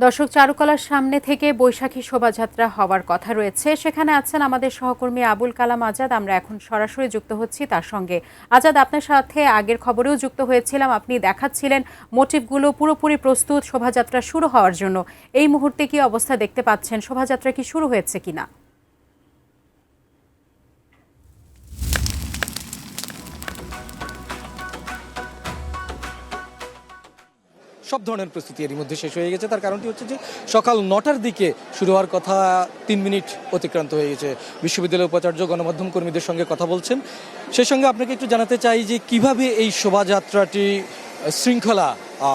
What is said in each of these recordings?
দর্শক, চারুকলার সামনে থেকে বৈশাখী শোভাযাত্রা হওয়ার কথা রয়েছে। সেখানে আছেন আমাদের সহকর্মী আবুল কালাম আজাদ। আমরা এখন সরাসরি যুক্ত হচ্ছি তার সঙ্গে। আজাদ, আপনার সাথে আগের খবরেও যুক্ত হয়েছিলাম। আপনি দেখাচ্ছিলেন মোটিভগুলো পুরোপুরি প্রস্তুত শোভাযাত্রা শুরু হওয়ার জন্য। এই মুহূর্তে কি অবস্থা দেখতে পাচ্ছেন? শোভাযাত্রা কি শুরু হয়েছে কিনা? সব ধরনের প্রস্তুতি এরই মধ্যে শেষ হয়ে গেছে। তার কারণটি হচ্ছে যে সকাল ৯টার দিকে শুরু হওয়ার কথা ৩ মিনিট অতিক্রান্ত হয়ে গেছে। বিশ্ববিদ্যালয়ের উপাচার্য গণমাধ্যম কর্মীদের সঙ্গে কথা বলছেন। সেই সঙ্গে আপনাকে একটু জানাতে চাই যে কিভাবে এই শোভাযাত্রাটি শৃঙ্খলা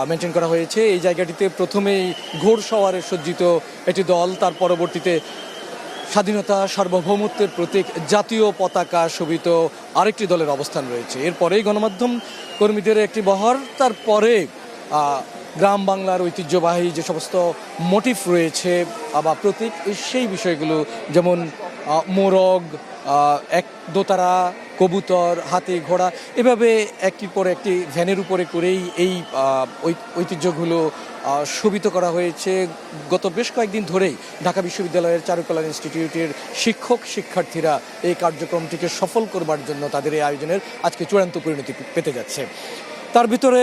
মেনটেন করা হয়েছে। এই জায়গাটিতে প্রথমেই ঘোড়সওয়ারে সজ্জিত একটি দল, তার পরবর্তীতে স্বাধীনতা সার্বভৌমত্বের প্রতীক জাতীয় পতাকা শোভিত আরেকটি দলের অবস্থান রয়েছে। এরপরেই গণমাধ্যম কর্মীদের একটি বহর, তারপরে গ্রাম বাংলার ঐতিহ্যবাহী যে সমস্ত মোটিভ রয়েছে বা প্রতীক, সেই বিষয়গুলো যেমন মোরগ, এক দোতারা, কবুতর, হাতি, ঘোড়া, এভাবে একটির পর একটি ভ্যানের উপরে করেই এই ঐতিহ্যগুলো শোভিত করা হয়েছে। গত বেশ কয়েকদিন ধরেই ঢাকা বিশ্ববিদ্যালয়ের চারুকলা ইনস্টিটিউটের শিক্ষক শিক্ষার্থীরা এই কার্যক্রমটিকে সফল করবার জন্য তাদের এই আয়োজনের আজকে চূড়ান্ত পরিণতি পেতে যাচ্ছে। তার ভিতরে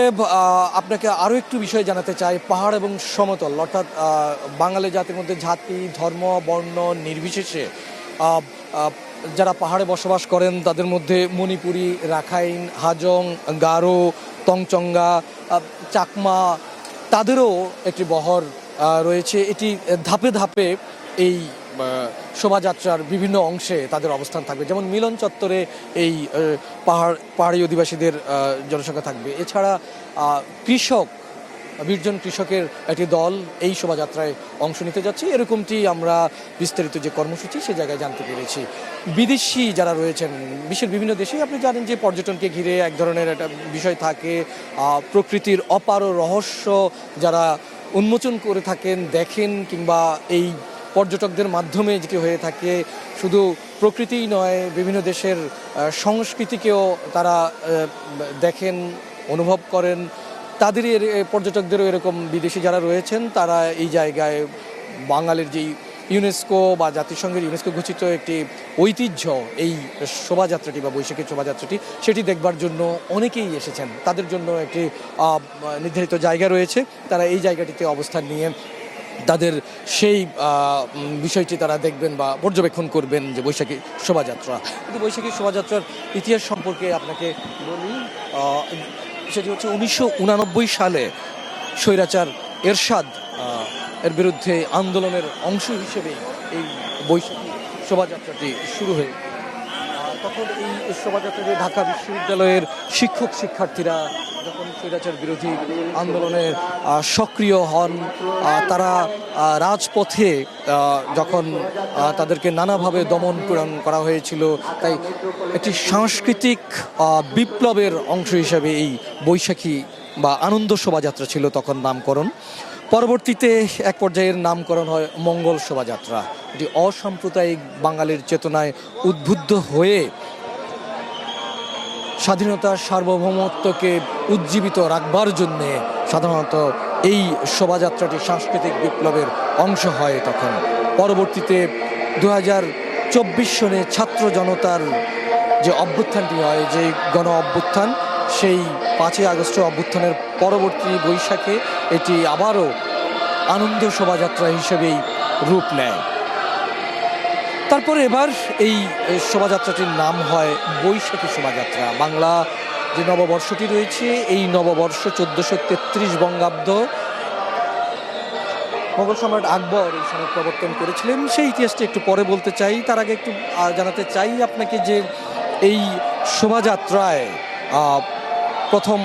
আপনাকে আরও একটু বিষয় জানাতে চাই। পাহাড় এবং সমতল, অর্থাৎ বাঙালি জাতির মধ্যে জাতি, ধর্ম, বর্ণ নির্বিশেষে যারা পাহাড়ে বসবাস করেন তাদের মধ্যে মণিপুরি, রাখাইন, হাজং, গারো, তংচঙ্গা, চাকমা, তাদেরও একটি বহর রয়েছে। এটি ধাপে ধাপে এই শোভাযাত্রার বিভিন্ন অংশে তাদের অবস্থান থাকবে। যেমন মিলন চত্বরে এই পাহাড়ি অধিবাসীদের জনসংখ্যা থাকবে। এছাড়া কৃষক, ২০ জন কৃষকের একটি দল এই শোভাযাত্রায় অংশ নিতে যাচ্ছে। এরকমটি আমরা বিস্তারিত যে কর্মসূচি সে জায়গায় জানতে পেরেছি। বিদেশি যারা রয়েছেন বিশ্বের বিভিন্ন দেশেই আপনি জানেন যে পর্যটনকে ঘিরে এক ধরনের একটা বিষয় থাকে। প্রকৃতির অপার রহস্য যারা উন্মোচন করে থাকেন, দেখেন, কিংবা এই পর্যটকদের মাধ্যমে যেটি হয়ে থাকে, শুধু প্রকৃতিই নয়, বিভিন্ন দেশের সংস্কৃতিকেও তারা দেখেন, অনুভব করেন। তাদেরই পর্যটকদেরও এরকম বিদেশি যারা রয়েছেন তারা এই জায়গায় বাঙালির যেই ইউনেস্কো বা জাতিসংঘের ইউনেস্কো ঘোষিত একটি ঐতিহ্য এই শোভাযাত্রাটি বা বৈশাখী শোভাযাত্রাটি, সেটি দেখবার জন্য অনেকেই এসেছেন। তাদের জন্য একটি নির্ধারিত জায়গা রয়েছে, তারা এই জায়গাটিতে অবস্থান নিয়ে তাদের সেই বিষয়টি তারা দেখবেন বা পর্যবেক্ষণ করবেন যে বৈশাখী শোভাযাত্রা। কিন্তু বৈশাখী শোভাযাত্রার ইতিহাস সম্পর্কে আপনাকে বলি। সেটি হচ্ছে 1989 সালে স্বৈরাচার এরশাদ এর বিরুদ্ধে আন্দোলনের অংশ হিসেবে এই বৈশাখী শোভাযাত্রাটি শুরু হয়ে, তখন এই শোভাযাত্রাটি ঢাকা বিশ্ববিদ্যালয়ের শিক্ষক শিক্ষার্থীরা যখন স্বৈরাচার বিরোধী আন্দোলনের সক্রিয় হন, তারা রাজপথে যখন তাদেরকে নানাভাবে দমন পীড়ন করা হয়েছিল, তাই একটি সাংস্কৃতিক বিপ্লবের অংশ হিসেবে এই বৈশাখী বা আনন্দ শোভাযাত্রা ছিল তখন নামকরণ। পরবর্তীতে এক পর্যায়ের নামকরণ হয় মঙ্গল শোভাযাত্রা। এটি অসাম্প্রদায়িক বাঙালির চেতনায় উদ্বুদ্ধ হয়ে স্বাধীনতার সার্বভৌমত্বকে উজ্জীবিত রাখবার জন্যে সাধারণত এই শোভাযাত্রাটি সাংস্কৃতিক বিপ্লবের অংশ হয় তখন। পরবর্তীতে 2024 সনে ছাত্র জনতার যে অভ্যুত্থানটি হয়, যে গণ অভ্যুত্থান, সেই 5ই আগস্টের অভ্যুত্থানের পরবর্তী বৈশাখে এটি আবারও আনন্দ শোভাযাত্রা হিসেবেই রূপ নেয়। তারপরে এবার এই শোভাযাত্রাটির নাম হয় বৈশাখী শোভাযাত্রা। বাংলা যে নববর্ষটি রয়েছে, এই নববর্ষ 1433 বঙ্গাব্দ মোগল সম্রাট আকবর এই সময় প্রবর্তন করেছিলেন। সেই ইতিহাসটি একটু পরে বলতে চাই। তার আগে একটু জানাতে চাই আপনাকে যে এই শোভাযাত্রায় প্রথম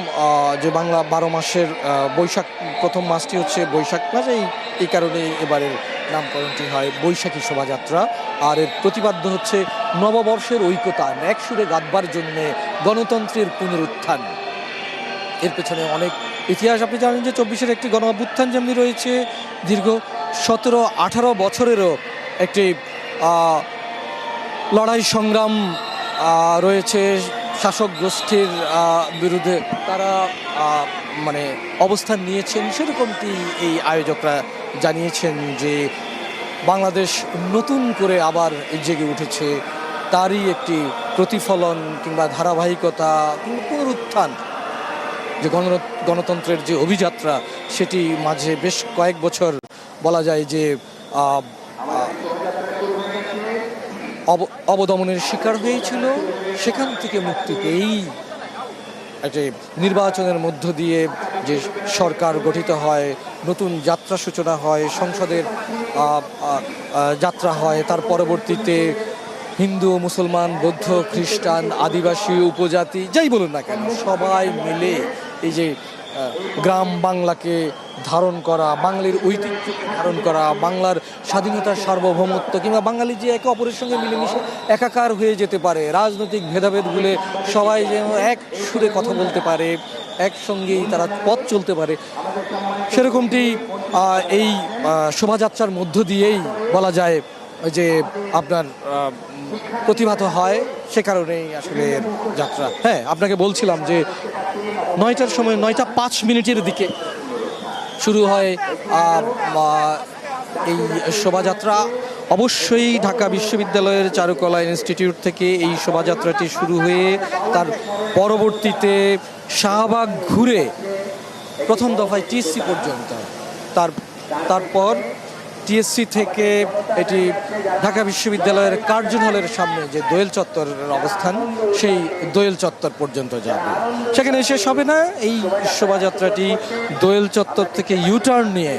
যে বাংলা 12 মাসের বৈশাখ প্রথম মাসটি হচ্ছে বৈশাখ মাস। এই কারণে এবারের নামকরণটি হয় বৈশাখী শোভাযাত্রা। আর এর প্রতিপাদ্য হচ্ছে নববর্ষের ঐক্যতা এক সুরে গাঁথবার জন্যে গণতন্ত্রের পুনরুত্থান। এর পেছনে অনেক ইতিহাস। আপনি জানেন যে 24-এর একটি গণ অভ্যুত্থান যেমনি রয়েছে, দীর্ঘ 17-18 বছরেরও একটি লড়াই সংগ্রাম রয়েছে। শাসক গোষ্ঠীর বিরুদ্ধে তারা অবস্থান নিয়েছেন, সেরকমটি এই আয়োজকরা জানিয়েছেন যে বাংলাদেশ নতুন করে আবার জেগে উঠেছে, তারই একটি প্রতিফলন কিংবা ধারাবাহিকতা কিংবা পুনরুত্থান। যে গণতন্ত্রের যে অভিযাত্রা, সেটি মাঝে বেশ কয়েক বছর বলা যায় যে অবদমনের শিকার হয়েছিল, সেখান থেকে মুক্তি পেয়েই একটি নির্বাচনের মধ্য দিয়ে যে সরকার গঠিত হয়, নতুন যাত্রা সূচনা হয়, সংসদের যাত্রা হয়, তার পরবর্তীতে হিন্দু, মুসলমান, বৌদ্ধ, খ্রিস্টান, আদিবাসী, উপজাতি যাই বলুন না কেন, সবাই মিলে এই যে গ্রাম বাংলাকে ধারণ করা, বাঙালির ঐতিহ্যকে ধারণ করা, বাংলার স্বাধীনতার সার্বভৌমত্ব কিংবা বাঙালি যে একে অপরের সঙ্গে মিলেমিশে একাকার হয়ে যেতে পারে, রাজনৈতিক ভেদাভেদ ভুলে সবাই যেন এক সুরে কথা বলতে পারে, একসঙ্গেই তারা পথ চলতে পারে, সেরকমটি এই শোভাযাত্রার মধ্য দিয়েই বলা যায় যে আপনার প্রতিভাত হয়। সে কারণেই আসলে যাত্রা। হ্যাঁ, আপনাকে বলছিলাম যে 9টার সময় 9টা 5 মিনিটের দিকে শুরু হয় এই শোভাযাত্রা। অবশ্যই ঢাকা বিশ্ববিদ্যালয়ের চারুকলা ইনস্টিটিউট থেকে এই শোভাযাত্রাটি শুরু হয়ে তার পরবর্তীতে শাহবাগ ঘুরে প্রথম দফায় টিএসসি পর্যন্ত, তারপর টিএসসি থেকে এটি ঢাকা বিশ্ববিদ্যালয়ের কার্জন হলের সামনে যে দোয়েল চত্বরের অবস্থান, সেই দোয়েল চত্বর পর্যন্ত যাবে। সেখানে শেষ হবে না, এই শোভাযাত্রাটি দোয়েল চত্বর থেকে ইউটার্ন নিয়ে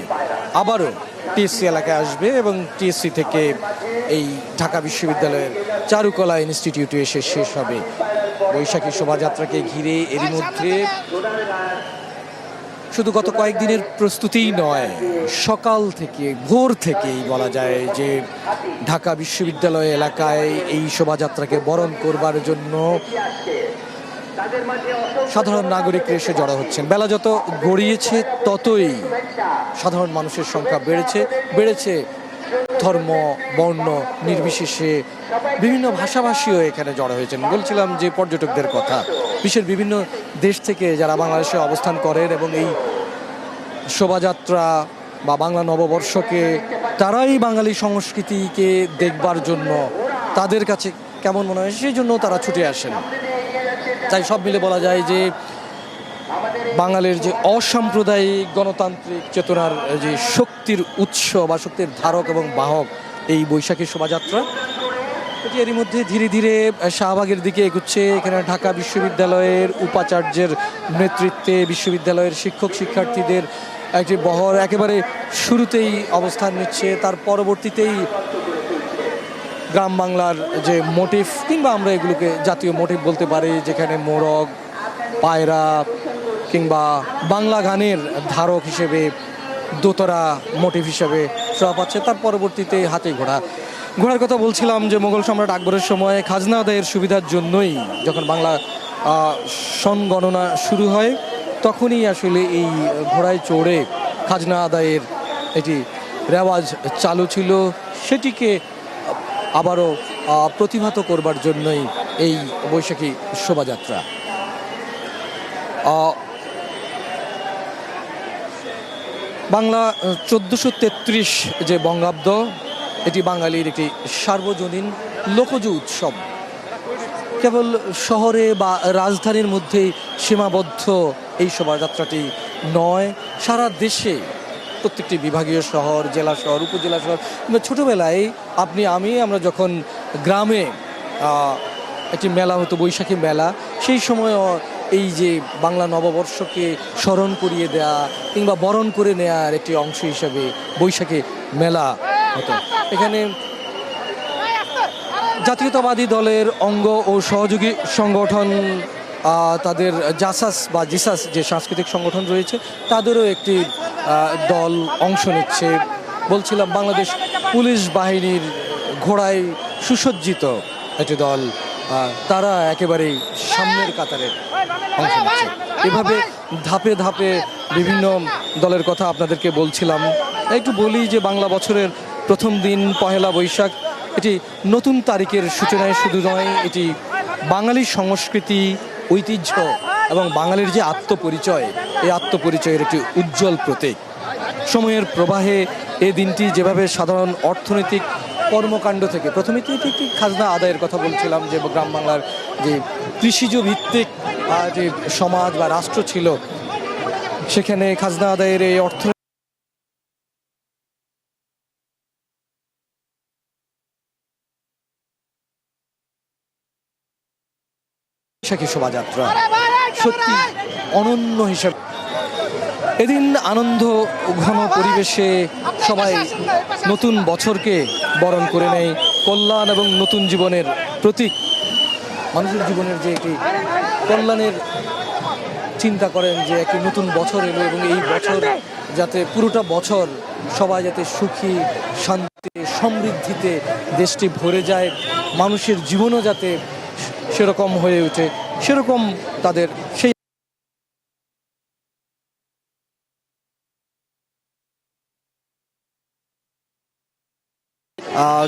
আবারও টিএসসি এলাকায় আসবে এবং টিএসসি থেকে এই ঢাকা বিশ্ববিদ্যালয়ের চারুকলা ইনস্টিটিউটে এসে শেষ হবে। বৈশাখী শোভাযাত্রাকে ঘিরে এরই মধ্যে শুধু গত কয়েকদিনের প্রস্তুতিই নয়, সকাল থেকে ভোর থেকেই বলা যায় যে ঢাকা বিশ্ববিদ্যালয় এলাকায় এই শোভাযাত্রাকে বরণ করবার জন্য সাধারণ নাগরিকরা এসে জড়ো হচ্ছেন। বেলা যত গড়িয়েছে ততই সাধারণ মানুষের সংখ্যা বেড়েছে ধর্ম, বর্ণ নির্বিশেষে বিভিন্ন ভাষাভাষীও এখানে জড়ো হয়েছেন। বলছিলাম যে পর্যটকদের কথা, বিশ্বের বিভিন্ন দেশ থেকে যারা বাংলাদেশে অবস্থান করেন এবং এই শোভাযাত্রা বা বাংলা নববর্ষকে, তারাই বাঙালি সংস্কৃতিকে দেখবার জন্য তাদের কাছে কেমন মনে হয় সেই জন্য তারা ছুটে আসেন। তাই সব মিলে বলা যায় যে বাঙালির যে অসাম্প্রদায়িক গণতান্ত্রিক চেতনার যে শক্তির উৎস বা শক্তির ধারক এবং বাহক এই বৈশাখী শোভাযাত্রা, এটি এরই মধ্যে ধীরে ধীরে শাহবাগের দিকে এগুচ্ছে। এখানে ঢাকা বিশ্ববিদ্যালয়ের উপাচার্যের নেতৃত্বে বিশ্ববিদ্যালয়ের শিক্ষক শিক্ষার্থীদের একটি বহর একেবারে শুরুতেই অবস্থান নিচ্ছে। তার পরবর্তীতেই গ্রাম বাংলার যে মোটিভ কিংবা আমরা এগুলোকে জাতীয় মোটিভ বলতে পারি, যেখানে মোরগ, পায়রা কিংবা বাংলা গানের ধারক হিসেবে দোতরা মোটিভ হিসেবে শোভা পাচ্ছে। তার পরবর্তীতে হাতি ঘোড়ার কথা বলছিলাম যে মোগল সম্রাট আকবরের সময় খাজনা আদায়ের সুবিধার জন্যই যখন বাংলা সন গণনা শুরু হয়, তখনই আসলে এই ঘোড়ায় চড়ে খাজনা আদায়ের এটি রেওয়াজ চালু ছিল। সেটিকে আবারও প্রতিভাত করবার জন্যই এই বৈশাখী শোভাযাত্রা। বাংলা 1433 যে বঙ্গাব্দ, এটি বাঙালির একটি সার্বজনীন লোকজ উৎসব। কেবল শহরে বা রাজধানীর মধ্যেই সীমাবদ্ধ এই শোভাযাত্রাটি নয়, সারা দেশে প্রত্যেকটি বিভাগীয় শহর, জেলা শহর, উপজেলা শহর, ছোটোবেলায় আমরা যখন গ্রামে একটি মেলা হতো, বৈশাখী মেলা, সেই সময় এই যে বাংলা নববর্ষকে স্মরণ করিয়ে দেয়া কিংবা বরণ করে নেয়ার একটি অংশ হিসেবে বৈশাখী মেলা হতো। এখানে জাতীয়তাবাদী দলের অঙ্গ ও সহযোগী সংগঠন, তাদের জিসাস যে সাংস্কৃতিক সংগঠন রয়েছে, তাদেরও একটি দল অংশ নিচ্ছে। বলছিলাম বাংলাদেশ পুলিশ বাহিনীর ঘোড়ায় সুসজ্জিত একটি দল, তারা একেবারেই সামনের কাতারে অংশ নিচ্ছে। এভাবে ধাপে ধাপে বিভিন্ন দলের কথা আপনাদেরকে বলছিলাম। একটু বলি যে বাংলা বছরের প্রথম দিন পহেলা বৈশাখ, এটি নতুন তারিখের সূচনায় শুধু নয়, এটি বাঙালির সংস্কৃতি, ঐতিহ্য এবং বাঙালির যে আত্মপরিচয়, এই আত্মপরিচয়ের একটি উজ্জ্বল প্রতীক। সময়ের প্রবাহে এই দিনটি যেভাবে সাধারণ অর্থনৈতিক কর্মকাণ্ড থেকে প্রথমে তো এটি একটি খাজনা আদায়ের কথা বলছিলাম, যে গ্রাম বাংলার যে কৃষিজ ভিত্তিক যে সমাজ বা রাষ্ট্র ছিল, সেখানে খাজনা আদায়ের এই অর্থ বৈশাখী শোভাযাত্রা সত্যি অনন্য হিসাবে। এদিন আনন্দ ঘন পরিবেশে সবাই নতুন বছরকে বরণ করে নেয়, কল্যাণ এবং নতুন জীবনের প্রতীক। মানুষের জীবনের যে একটি কল্যাণের চিন্তা করেন, যে একটি নতুন বছর এলো এবং এই বছর যাতে পুরোটা বছর সবাই যাতে সুখী, শান্তি, সমৃদ্ধিতে দেশটি ভরে যায়, মানুষের জীবনও যাতে সেরকম হয়ে ওঠে, সেরকম তাদের সেই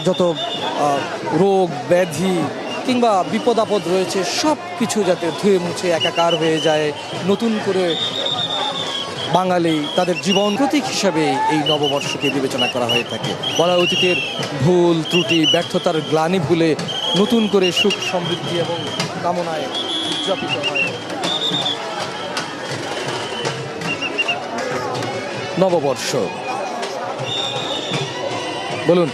যত রোগ ব্যাধি কিংবা বিপদ আপদ রয়েছে সব কিছু যাতে ধুয়ে মুছে একাকার হয়ে যায়। নতুন করে বাঙালি তাদের জীবন প্রতীক হিসাবে এই নববর্ষকে বিবেচনা করা হয়ে থাকে। বলা অতীতের ভুল ত্রুটি ব্যর্থতার গ্লানি ভুলে নতুন করে সুখ সমৃদ্ধি এবং কামনায় উদযাপিত হয় নববর্ষ। বলুন।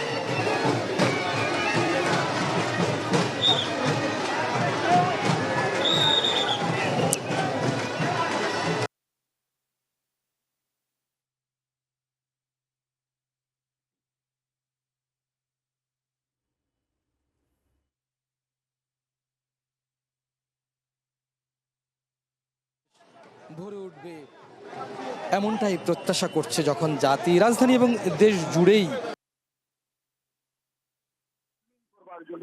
ভরে উঠবে এমনটাই প্রত্যাশা করছে যখন জাতি, রাজধানী এবং দেশ জুড়েই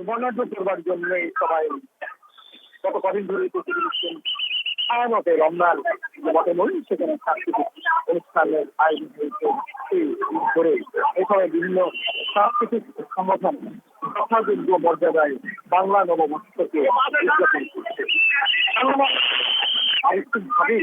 বর্ণাঢ্য করবার জন্য সবাই গত কদিন ধরে মতে রমনার মঠমূল সেখানে সাংস্কৃতিক অনুষ্ঠানের আয়োজন হয়েছে। করে এই সময় বিভিন্ন সাংস্কৃতিক সংগঠন যথাযোগ্য মর্যাদায় বাংলা নববর্ষকে উদযাপন করছে। আরেকটুভাবে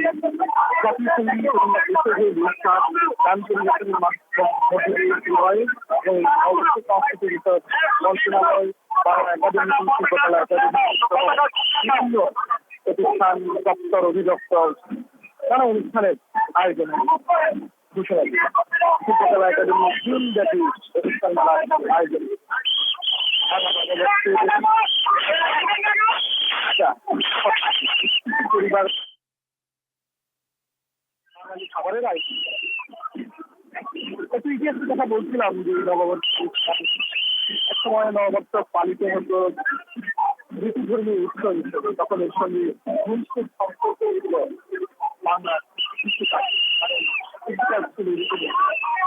জাতীয় সঙ্গীত এবং ঐতিহ্যের অনুষ্ঠান গান পরিবেশনের মধ্যে দিয়ে শুরু হয় এবং অবশ্যই সংস্কৃতি বিষয়ক মন্ত্রণালয়, বাংলা একাডেমি, শিল্পকলা একাডেমি, বিভিন্ন প্রতিষ্ঠান, দপ্তর, অধিদপ্তর নানা অনুষ্ঠানের আয়োজন ঘোষণা শিল্পকলা একাডেমি দিনব্যাপী অনুষ্ঠানমালার আয়োজন পরিবার বাঙালি খাবারের আয়োজন। একটু ইতিহাসের কথা বলছিলাম যে নববর্ষ এক সময় নববর্ষ পালিত হতো ঋতুধর্মী উৎসব হিসেবে। তখন এর সঙ্গে ঘনিষ্ঠ সম্পর্ক এগুলো বাংলার কৃষিকাজ ছিল।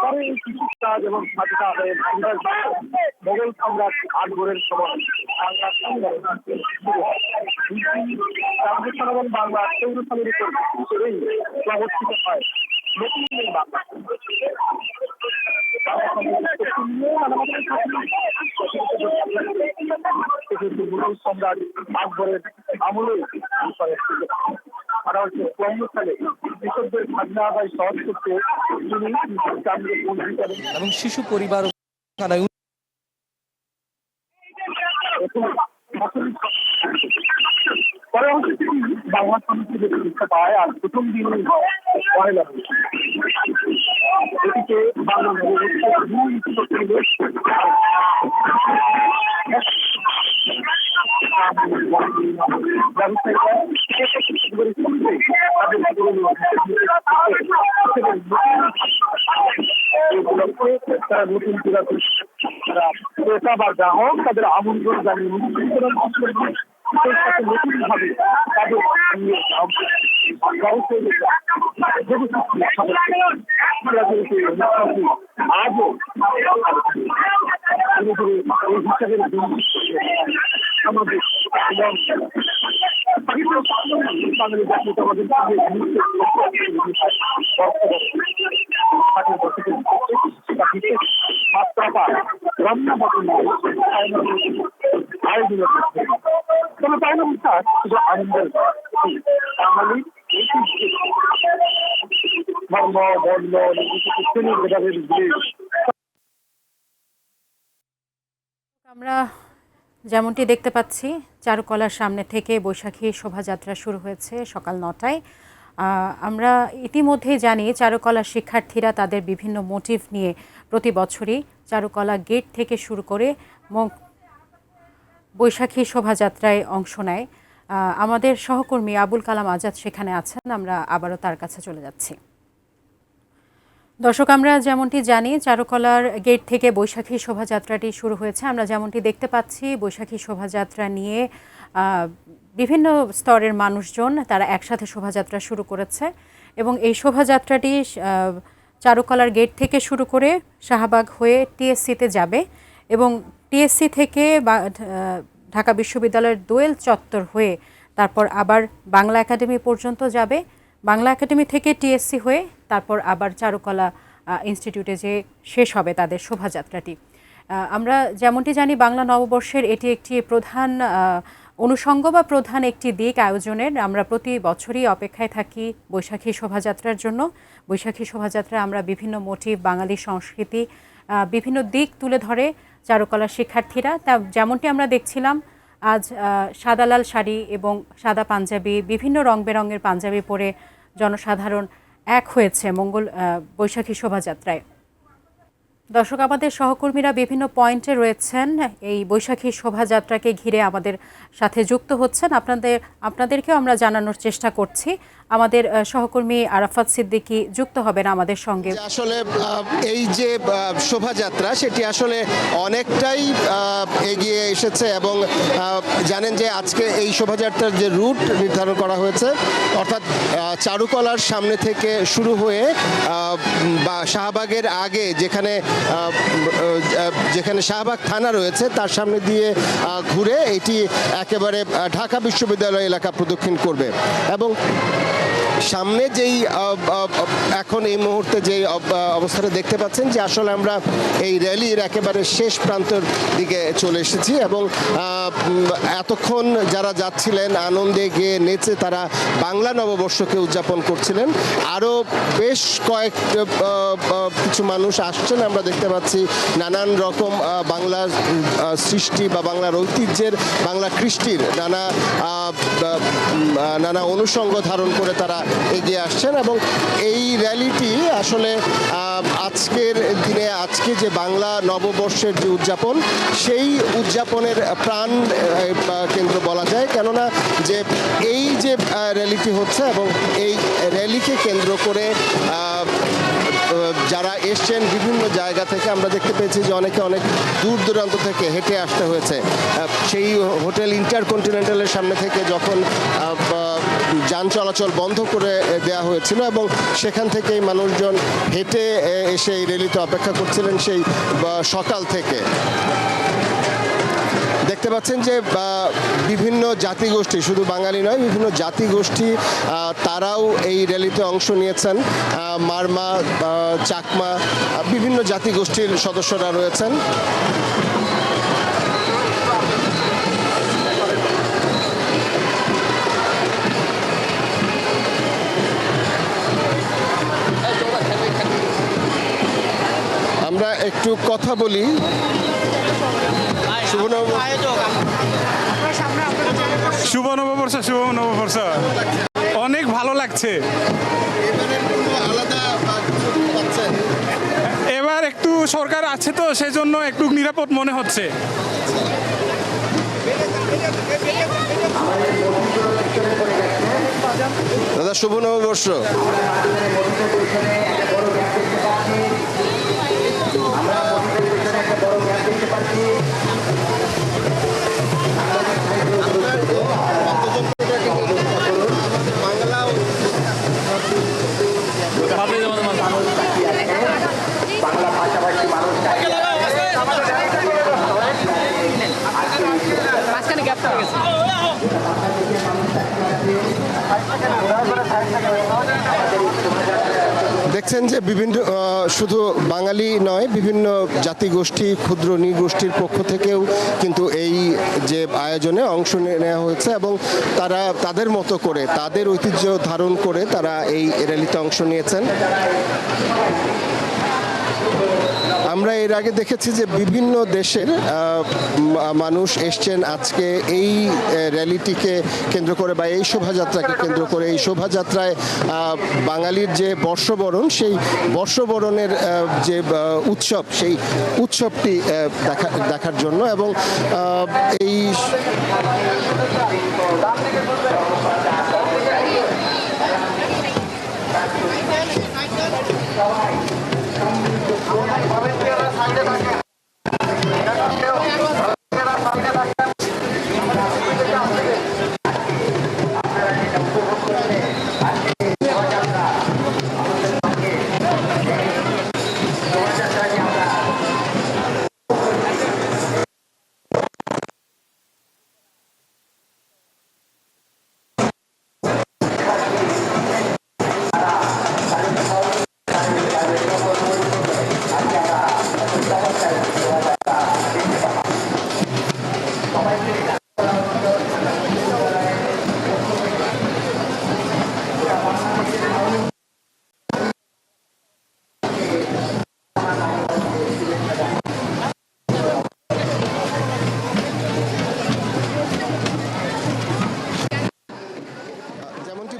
পরে এই কৃষিকাজ এবং স্বাধীনতা আদায়ের মোগল সম্রাট আকবরের সময় বাংলা এবং বাংলা ১৪ সালের উপর হিসেবেই প্রবর্তিত হয় নতুন এই বাংলা। মুঘল সম্রাট আকবরের আমলে ১৮৫৪ সালে কৃষকদের খাজনা আদায় সহজ করতে তিনি এবং শিশু পরিবার পরে অবশ্য তিনি বাংলা সংস্কৃতির শিক্ষা পায়। আর প্রথম দিনই হয় পয়লা এটিকে বাংলা নববর্ষের মূল পরিবেশ তারা নতুন ক্রেতা বা গ্রাহক তাদের আমন্ত্রণ জানিয়ে নতুন ভাবে তাদের আজও আমাদের বাঙালি জাতীয়তাবাদের মাত্রাটা রমনা মতন আয়োজনের মধ্যে কোনো তাইনা বিশ্বাস শুধু আনন্দের বাঙালি ধর্ম বর্ণ শ্রেণী ভেদাভেদ আমরা যেমনটি দেখতে পাচ্ছি চারুকলার সামনে থেকে বৈশাখী শোভাযাত্রা শুরু হয়েছে সকাল ৯টায়। আমরা ইতিমধ্যেই জানি চারুকলা শিক্ষার্থীরা তাদের বিভিন্ন মোটিভ নিয়ে প্রতি বছরই চারুকলা গেট থেকে শুরু করে বৈশাখী শোভাযাত্রায় অংশ নেয়। আমাদের সহকর্মী আবুল কালাম আজাদ সেখানে আছেন, আমরা আবারও তার কাছে চলে যাচ্ছি। দর্শক, আমরা যেমনটি জানি চারুকলার গেট থেকে বৈশাখী শোভাযাত্রাটি শুরু হয়েছে। আমরা যেমনটি দেখতে পাচ্ছি বৈশাখী শোভাযাত্রা নিয়ে বিভিন্ন স্তরের মানুষজন তারা একসাথে শোভাযাত্রা শুরু করেছে এবং এই শোভাযাত্রাটি চারুকলার গেট থেকে শুরু করে শাহবাগ হয়ে টিএসসিতে যাবে এবং টিএসসি থেকে ঢাকা বিশ্ববিদ্যালয়ের দোয়েল চত্বর হয়ে তারপর আবার বাংলা একাডেমি পর্যন্ত যাবে। বাংলা একাডেমি থেকে টিএসসি হয়ে তারপর আবার চারুকলা ইনস্টিটিউটে যে শেষ হবে তাদের শোভাযাত্রাটি। আমরা যেমনটি জানি বাংলা নববর্ষের এটি একটি প্রধান অনুষঙ্গ বা প্রধান একটি দিক আয়োজনের। আমরা প্রতি বছরই অপেক্ষায় থাকি বৈশাখী শোভাযাত্রার জন্য। বৈশাখী শোভাযাত্রায় আমরা বিভিন্ন মোটিভ, বাঙালি সংস্কৃতি, বিভিন্ন দিক তুলে ধরে চারুকলার শিক্ষার্থীরা। তা যেমনটি আমরা দেখছিলাম আজ সাদা লাল শাড়ি এবং সাদা পাঞ্জাবি, বিভিন্ন রং বেরঙের পাঞ্জাবি পরে জনসাধারণ এক হয়েছে বৈশাখী শোভাযাত্রায়। দর্শক, আমাদের সহকর্মীরা বিভিন্ন পয়েন্টে রয়েছেন এই বৈশাখী শোভাযাত্রাকে ঘিরে আমাদের সাথে যুক্ত হচ্ছেন। আপনাদেরকেও আমরা জানানোর চেষ্টা করছি। আমাদের সহকর্মী আরাফাত সিদ্দিকী যুক্ত হবেন আমাদের সঙ্গে। আসলে এই যে শোভাযাত্রা সেটি আসলে অনেকটাই এগিয়ে এসেছে এবং জানেন যে আজকে এই শোভাযাত্রার যে রুট নির্ধারণ করা হয়েছে, অর্থাৎ চারুকলার সামনে থেকে শুরু হয়ে শাহবাগের আগে যেখানে শাহবাগ থানা রয়েছে তার সামনে দিয়ে ঘুরে এটি একেবারে ঢাকা বিশ্ববিদ্যালয় এলাকা প্রদক্ষিণ করবে এবং সামনে যেই এখন এই মুহূর্তে যে অবস্থাটা দেখতে পাচ্ছেন যে আসলে আমরা এই র্যালির একেবারে শেষ প্রান্তের দিকে চলে এসেছি এবং এতক্ষণ যারা যাচ্ছিলেন আনন্দে গিয়ে নেচে তারা বাংলা নববর্ষকে উদযাপন করছিলেন। আরও বেশ কিছু মানুষ আসছেন, আমরা দেখতে পাচ্ছি নানান রকম বাংলার সৃষ্টি বা বাংলার ঐতিহ্যের, বাংলা কৃষ্টির নানা অনুষঙ্গ ধারণ করে তারা এগিয়ে আসছেন এবং এই র্যালিটি আসলে আজকের দিনে আজকে যে বাংলা নববর্ষের যে উদযাপন সেই উদযাপনের প্রাণ কেন্দ্র বলা যায়, কেননা যে এই যে র্যালিটি হচ্ছে এবং এই র্যালিকে কেন্দ্র করে যারা এসছেন বিভিন্ন জায়গা থেকে আমরা দেখতে পেয়েছি যে অনেক দূর দূরান্ত থেকে হেঁটে আসতে হয়েছে। সেই হোটেল ইন্টারকন্টিনেন্টালের সামনে থেকে যখন যান চলাচল বন্ধ করে দেওয়া হয়েছিল এবং সেখান থেকেই মানুষজন হেঁটে এসে এই র্যালিতে অপেক্ষা করছিলেন সেই সকাল থেকে। দেখতে পাচ্ছেন যে বিভিন্ন জাতিগোষ্ঠী, শুধু বাঙালি নয়, বিভিন্ন জাতিগোষ্ঠী তারাও এই র্যালিতে অংশ নিয়েছেন। মারমা, চাকমা, বিভিন্ন জাতিগোষ্ঠীর সদস্যরা রয়েছেন। আমরা একটু কথা বলি। শুভ নববর্ষ অনেক ভালো লাগছে। এবার একটু সরকার আছে তো সেজন্য একটু নিরাপদ মনে হচ্ছে। দাদা, শুভ নববর্ষ। দেখছেন যে বিভিন্ন শুধু বাঙালি নয়, বিভিন্ন জাতিগোষ্ঠী, ক্ষুদ্র নৃগোষ্ঠীর পক্ষ থেকেও কিন্তু এই যে আয়োজনে অংশ নেওয়া হয়েছে এবং তারা তাদের মতো করে তাদের ঐতিহ্য ধারণ করে তারা এই র্যালিতে অংশ নিয়েছেন। আমরা এর আগে দেখেছি যে বিভিন্ন দেশের মানুষ এসছেন আজকে এই র্যালিটিকে কেন্দ্র করে বা এই শোভাযাত্রাকে কেন্দ্র করে। এই শোভাযাত্রায় বাঙালির যে বর্ষবরণ, সেই বর্ষবরণের যে উৎসব, সেই উৎসবটি দেখার জন্য। এবং এই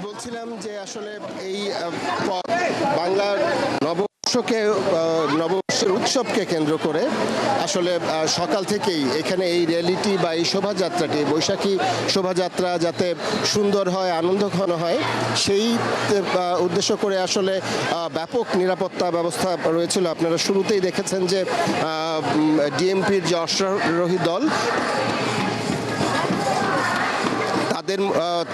বলছিলাম যে আসলে এই বাংলার নববর্ষের উৎসবকে কেন্দ্র করে আসলে সকাল থেকেই এখানে এই র্যালিটি বা এই শোভাযাত্রাটি, বৈশাখী শোভাযাত্রা যাতে সুন্দর হয়, আনন্দঘন হয়, সেই উদ্দেশ্য করে আসলে ব্যাপক নিরাপত্তা ব্যবস্থা রয়েছিল। আপনারা শুরুতেই দেখেছেন যে ডিএমপির যে অশ্বারোহী দল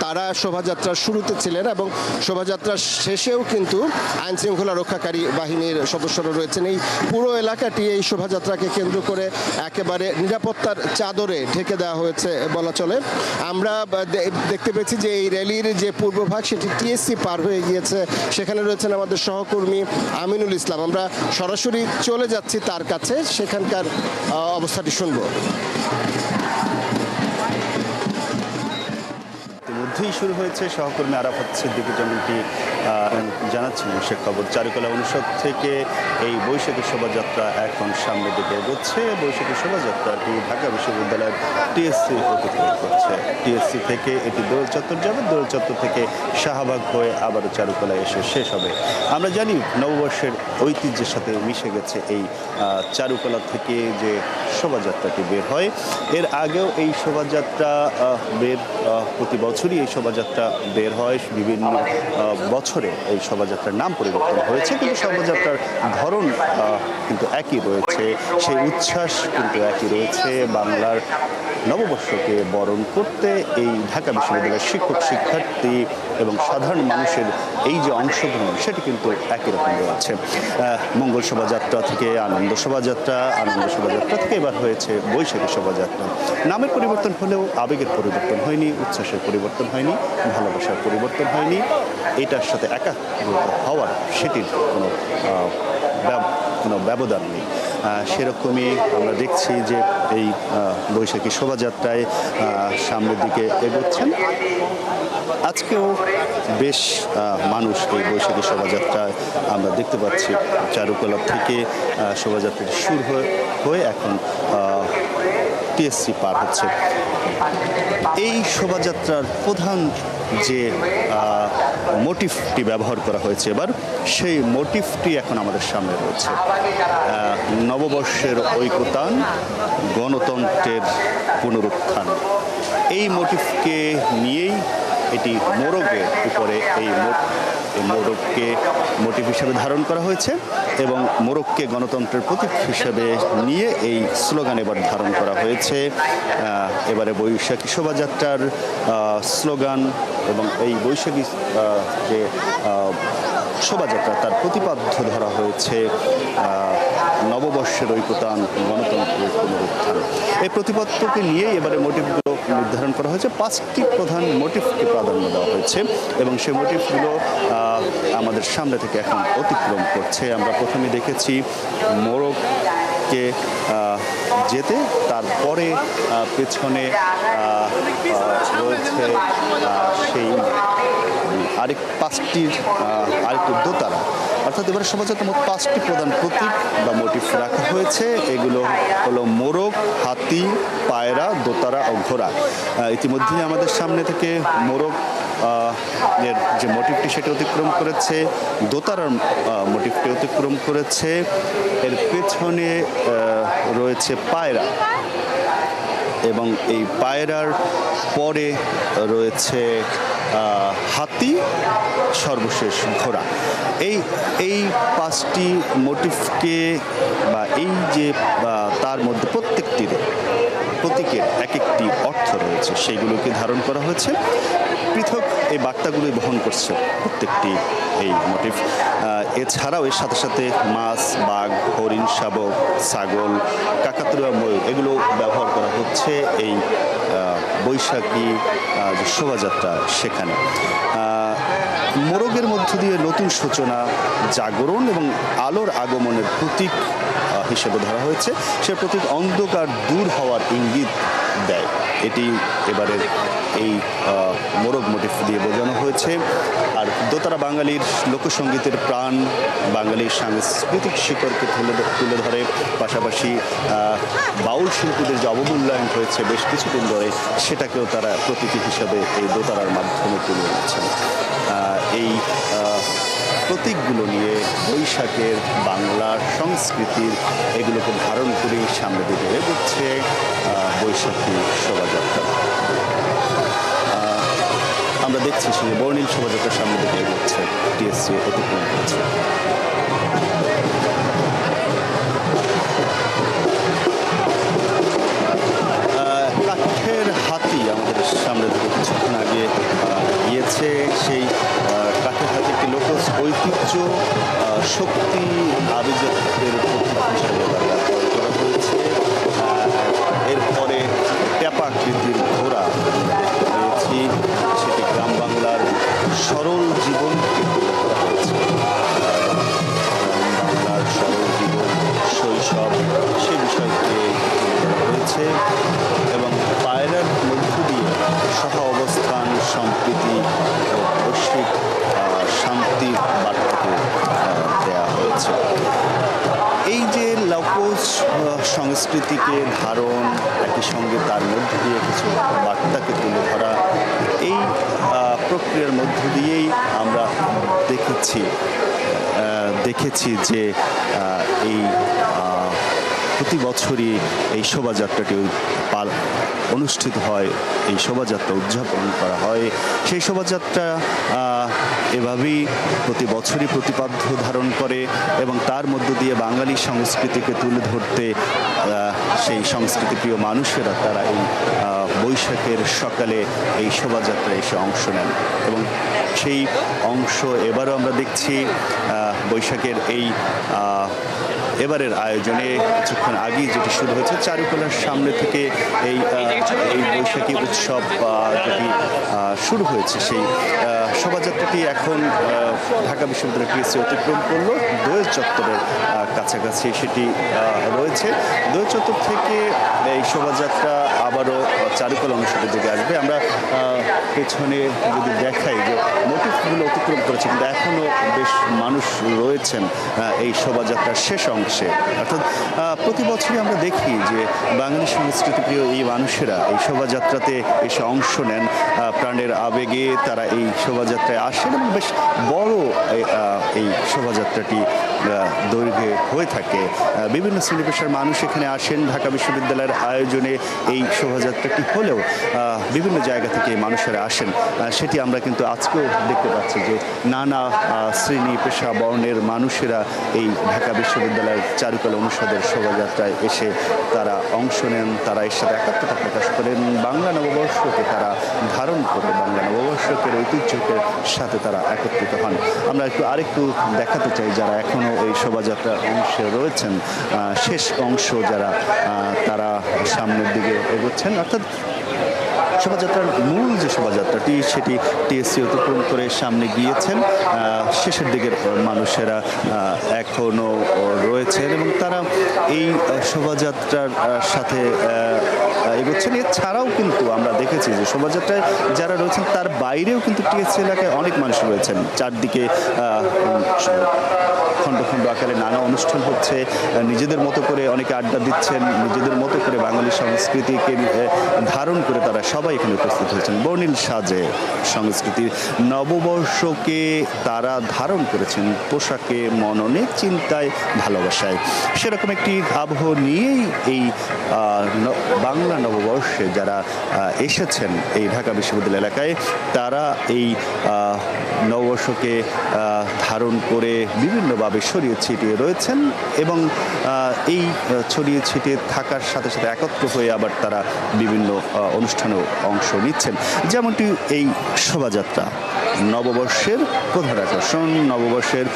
তারা শোভাযাত্রার শুরুতে ছিলেন এবং শোভাযাত্রার শেষেও কিন্তু আইন শৃঙ্খলা রক্ষাকারী বাহিনীর সদস্যরা রয়েছেন। এই পুরো এলাকাটি এই শোভাযাত্রাকে কেন্দ্র করে একেবারে নিরাপত্তার চাদরে ঢেকে দেওয়া হয়েছে বলা চলে। আমরা দেখতে পেয়েছি যে এই র্যালির যে পূর্বভাগ সেটি টিএসসি পার হয়ে গিয়েছে। সেখানে রয়েছেন আমাদের সহকর্মী আমিনুল ইসলাম। আমরা সরাসরি চলে যাচ্ছি তার কাছে, সেখানকার অবস্থাটি শুনবো। মধ্যেই শুরু হয়েছে। সহকর্মী আরাফাত সিদ্দিকী যেমনটি জানাচ্ছিলেন সে খবর, চারুকলা অনুষদ থেকে এই বৈশাখী শোভাযাত্রা এখন সামনের দিকে এগোচ্ছে। বৈশাখী শোভাযাত্রাটি ঢাকা বিশ্ববিদ্যালয়ের টিএসসি অতিক্রম করছে। টিএসসি থেকে এটি দোল চত্বর যাবে, দোল চত্বর থেকে শাহবাগ হয়ে আবারও চারুকলায় এসে শেষ হবে। আমরা জানি নববর্ষের ঐতিহ্যের সাথে মিশে গেছে এই চারুকলা থেকে যে শোভাযাত্রাটি বের হয়। এর আগেও এই শোভাযাত্রা প্রতি বছরই এই শোভাযাত্রা বের হয়। বিভিন্ন বছরে এই শোভাযাত্রার নাম পরিবর্তন হয়েছে, কিন্তু শোভাযাত্রার ধরন কিন্তু একই রয়েছে, সেই উচ্ছ্বাস কিন্তু একই রয়েছে। বাংলার নববর্ষকে বরণ করতে এই ঢাকা বিশ্ববিদ্যালয়ের শিক্ষক, শিক্ষার্থী এবং সাধারণ মানুষের এই যে অংশগ্রহণ, সেটি কিন্তু একই রকম রয়েছে। মঙ্গল শোভাযাত্রা থেকে আনন্দ শোভাযাত্রা, আনন্দ শোভাযাত্রা থেকে এবার হয়েছে বৈশাখী শোভাযাত্রা। নামের পরিবর্তন হলেও আবেগের পরিবর্তন হয়নি, উচ্ছ্বাসের পরিবর্তন হয়নি, ভালোবাসার পরিবর্তন হয়নি। এটার সাথে একাত্মতা হওয়ার সেটির কোনো ব্যবধান নেই। সেরকমই আমরা দেখছি যে এই বৈশাখী শোভাযাত্রায় সামনের দিকে এগোচ্ছেন। আজকেও বেশ মানুষ এই বৈশাখী শোভাযাত্রায় আমরা দেখতে পাচ্ছি। চারুকলা থেকে শোভাযাত্রাটি শুরু হয়ে এখন টিএসসি পার হচ্ছে। এই শোভাযাত্রার প্রধান যে মোটিভটি ব্যবহার করা হয়েছে এবার, সেই মোটিভটি এখন আমাদের সামনে রয়েছে। নববর্ষের ঐকতান, গণতন্ত্রের পুনরুত্থান। এই মোটিভকে নিয়েই এটি মোরগের উপরে এই মোরগকে মোটিভ হিসেবে ধারণ করা হয়েছে এবং মোরগকে গণতন্ত্রের প্রতীক হিসেবে নিয়ে এই স্লোগান এবার ধারণ করা হয়েছে। এবারে বৈশাখী শোভাযাত্রার স্লোগান এবং এই বৈশাখী যে শোভাযাত্রা, তার প্রতিপাদ্য ধরা হয়েছে নববর্ষের ঐকতান, গণতন্ত্রের পুনরুত্থান। এই প্রতিপাদ্যকে নিয়েই এবারে মোটিভগুলো নির্ধারণ করা হয়েছে। 5টি প্রধান মোটিভকে প্রাধান্য দেওয়া হয়েছে এবং সেই মোটিভগুলো আমাদের সামনে থেকে এখন অতিক্রম করছে। আমরা প্রথমে দেখেছি মোরগকে যেতে, তারপরে পেছনে রয়েছে সেই আরেকটি দোতারা। অর্থাৎ এবারে শোভাযাত্রা মোট 5টি প্রধান প্রতীক বা মোটিভ রাখা হয়েছে। এগুলো হলো মোরগ, হাতি, পায়রা, দোতারা ও ঘোড়া। ইতিমধ্যেই আমাদের সামনে থেকে মোরগ এর যে মোটিভটি সেটা অতিক্রম করেছে, দোতারার মোটিভটি অতিক্রম করেছে, এর পেছনে রয়েছে পায়রা এবং এই পায়রার পরে রয়েছে হাতি, সর্বশেষ ঘোড়া। এই 5টি মোটিভকে বা এই যে তার মধ্যে প্রতীকের এক একটি অর্থ রয়েছে, সেইগুলোকে ধারণ করা হয়েছে। পৃথক এই বার্তাগুলোই বহন করছে প্রত্যেকটি এই মোটিভ। এছাড়াও এর সাথে সাথে মাছ, বাঘ, হরিণ, শাবক, ছাগল, কাকাতুয়া, ময়ূর এগুলো ব্যবহার করা হচ্ছে এই বৈশাখী যে শোভাযাত্রা সেখানে। মোরগের মধ্য দিয়ে নতুন সূচনা, জাগরণ এবং আলোর আগমনের প্রতীক হিসেবে ধরা হয়েছে। সে প্রতীক অন্ধকার দূর হওয়ার ইঙ্গিত দেয়। এটি এবারের এই মোরগ মোটিভ দিয়ে বোঝানো হয়েছে। আর দোতারা বাঙালির লোকসঙ্গীতের প্রাণ, বাঙালির সাংস্কৃতিক শিকড়কে তুলে ধরে। পাশাপাশি বাউল শিল্পীদের যে অবমূল্যায়ন হয়েছে বেশ কিছুদিন ধরে, সেটাকেও তারা প্রতীকী হিসাবে এই দোতারার মাধ্যমে তুলে ধরছেন। এই প্রতীকগুলো নিয়ে বৈশাখের বাংলার সংস্কৃতির এগুলোকে ধারণ করেই সামনে দিকে এগোচ্ছে বৈশাখী শোভাযাত্রা। আমরা দেখছি সেই বর্ণিল শোভাযাত্রার সামনে দিকে এগোচ্ছে, টিএসসি অতিক্রম করছে। কাঠের হাতি আমাদের সামনে থেকে কিছুক্ষণ আগে গিয়েছে। সেই কাঠের হাতি একটি লোকজ ঐতিহ্য, শক্তি, আভিজাত্যের প্রতীক হিসাবে ব্যবহার করা হয়েছে। এরপরে ট্যাপাকৃতির ঘোড়া পেয়েছি, সেটি গ্রাম বাংলার সরল জীবনকে তুলে ধরা হয়েছে। গ্রাম বাংলার সরল জীবন, শৈশব, সে বিষয়কে তুলে ধরা হয়েছে এবং পায়রার মধ্য দিয়ে সহ অবস্থান, সম্প্রীতি ও বৈশ্বিক শান্তির বার্তাকে দেওয়া হয়েছে। এই যে লোকজ সংস্কৃতিকে ধারণ, একই সঙ্গে তার মধ্য দিয়ে কিছু বার্তাকে তুলে ধরা, এই প্রক্রিয়ার মধ্য দিয়েই আমরা দেখেছি যে এই প্রতি বছরই এই শোভাযাত্রাটি অনুষ্ঠিত হয়, এই শোভাযাত্রা উদযাপন করা হয়। সেই শোভাযাত্রা এভাবেই প্রতি বছরই প্রতিপাদ্য ধারণ করে এবং তার মধ্য দিয়ে বাঙালি সংস্কৃতিকে তুলে ধরতে সেই সংস্কৃতিপ্রিয় মানুষেরা তারা এই বৈশাখের সকালে এই শোভাযাত্রায় এসে অংশ নেন এবং সেই অংশ এবারও আমরা দেখছি বৈশাখের এই এবারের আয়োজনে কিছুক্ষণ আগেই যেটি শুরু হয়েছে, চারুকলার সামনে থেকে এই বৈশাখী উৎসব যেটি শুরু হয়েছে, সেই শোভাযাত্রাটি এখন ঢাকা বিশ্ববিদ্যালয়ের টিএসসি অতিক্রম করলো। দোয়েল চত্বরের কাছাকাছি সেটি রয়েছে। দোয়েল চত্বর থেকে এই শোভাযাত্রা আবারও চারুকলা অনুষদের দিকে আসবে। আমরা পেছনে যদি দেখাই যে মোটিভগুলো অতিক্রম করেছে, কিন্তু এখনও বেশ মানুষ রয়েছেন এই শোভাযাত্রার শেষ অংশে। অর্থাৎ প্রতি বছরই আমরা দেখি যে বাঙালি সংস্কৃতিপ্রিয় এই মানুষেরা এই শোভাযাত্রাতে এসে অংশ নেন, প্রাণের আবেগে তারা এই শোভাযাত্রায় আসেন এবং বেশ বড় এই শোভাযাত্রাটি দৈর্ঘ্যে হয়ে থাকে। বিভিন্ন শ্রেণী পেশার মানুষ এখানে আসেন। ঢাকা বিশ্ববিদ্যালয়ের আয়োজনে এই শোভাযাত্রাটি হলেও বিভিন্ন জায়গা থেকে মানুষেরা আসেন, সেটি আমরা কিন্তু আজকেও দেখতে পাচ্ছি যে নানা শ্রেণী পেশা বর্ণের মানুষেরা এই ঢাকা বিশ্ববিদ্যালয়ের চারুকলা অনুষদের শোভাযাত্রায় এসে তারা অংশ নেন, তারা এর সাথে একাত্মতা প্রকাশ করেন, বাংলা নববর্ষকে তারা ধারণ করে বাংলা নববর্ষকের ঐতিহ্যকে সাথে তারা একত্রিত হন। আমরা আরেকটু দেখাতে চাই যারা এখনও এই শোভাযাত্রার অংশে রয়েছেন, শেষ অংশ যারা তারা সামনের দিকে এগোচ্ছেন। অর্থাৎ শোভাযাত্রার মূল যে শোভাযাত্রাটি সেটি টিএসসি অতিক্রম করে সামনে গিয়েছেন। শেষের দিকের মানুষেরা এখনও রয়েছেন এবং তারা এই শোভাযাত্রার সাথে এগোচ্ছেন। এছাড়াও কিন্তু আমরা দেখেছি যে শোভাযাত্রায় যারা রয়েছেন তার বাইরেও কিন্তু টিএসসি এলাকায় অনেক মানুষ রয়েছেন। চারদিকে খণ্ড খণ্ড আকারে নানা অনুষ্ঠান হচ্ছে, নিজেদের মতো করে অনেকে আড্ডা দিচ্ছেন, নিজেদের মতো করে বাঙালি সংস্কৃতিকে ধারণ করে তারা সবাই এখানে উপস্থিত হয়েছেন। বর্ণিল সাজে সংস্কৃতির নববর্ষকে তারা ধারণ করেছেন পোশাকে, মননে, চিন্তায়, ভালোবাসায়। সেরকম একটি আবহ নিয়েই এই বাংলা নববর্ষে যারা এসেছেন এই ঢাকা বিশ্ববিদ্যালয় এলাকায়, তারা এই নববর্ষকে ধারণ করে বিভিন্নভাবে ছড়িয়ে ছিটিয়ে রয়েছেন এবং এই ছড়িয়ে ছিটিয়ে থাকার সাথে সাথে একত্র হয়ে আবার তারা বিভিন্ন অনুষ্ঠানেও অংশ নিচ্ছেন। যেমনটি এই শোভাযাত্রা নববর্ষের প্রধান আকর্ষণ, নববর্ষের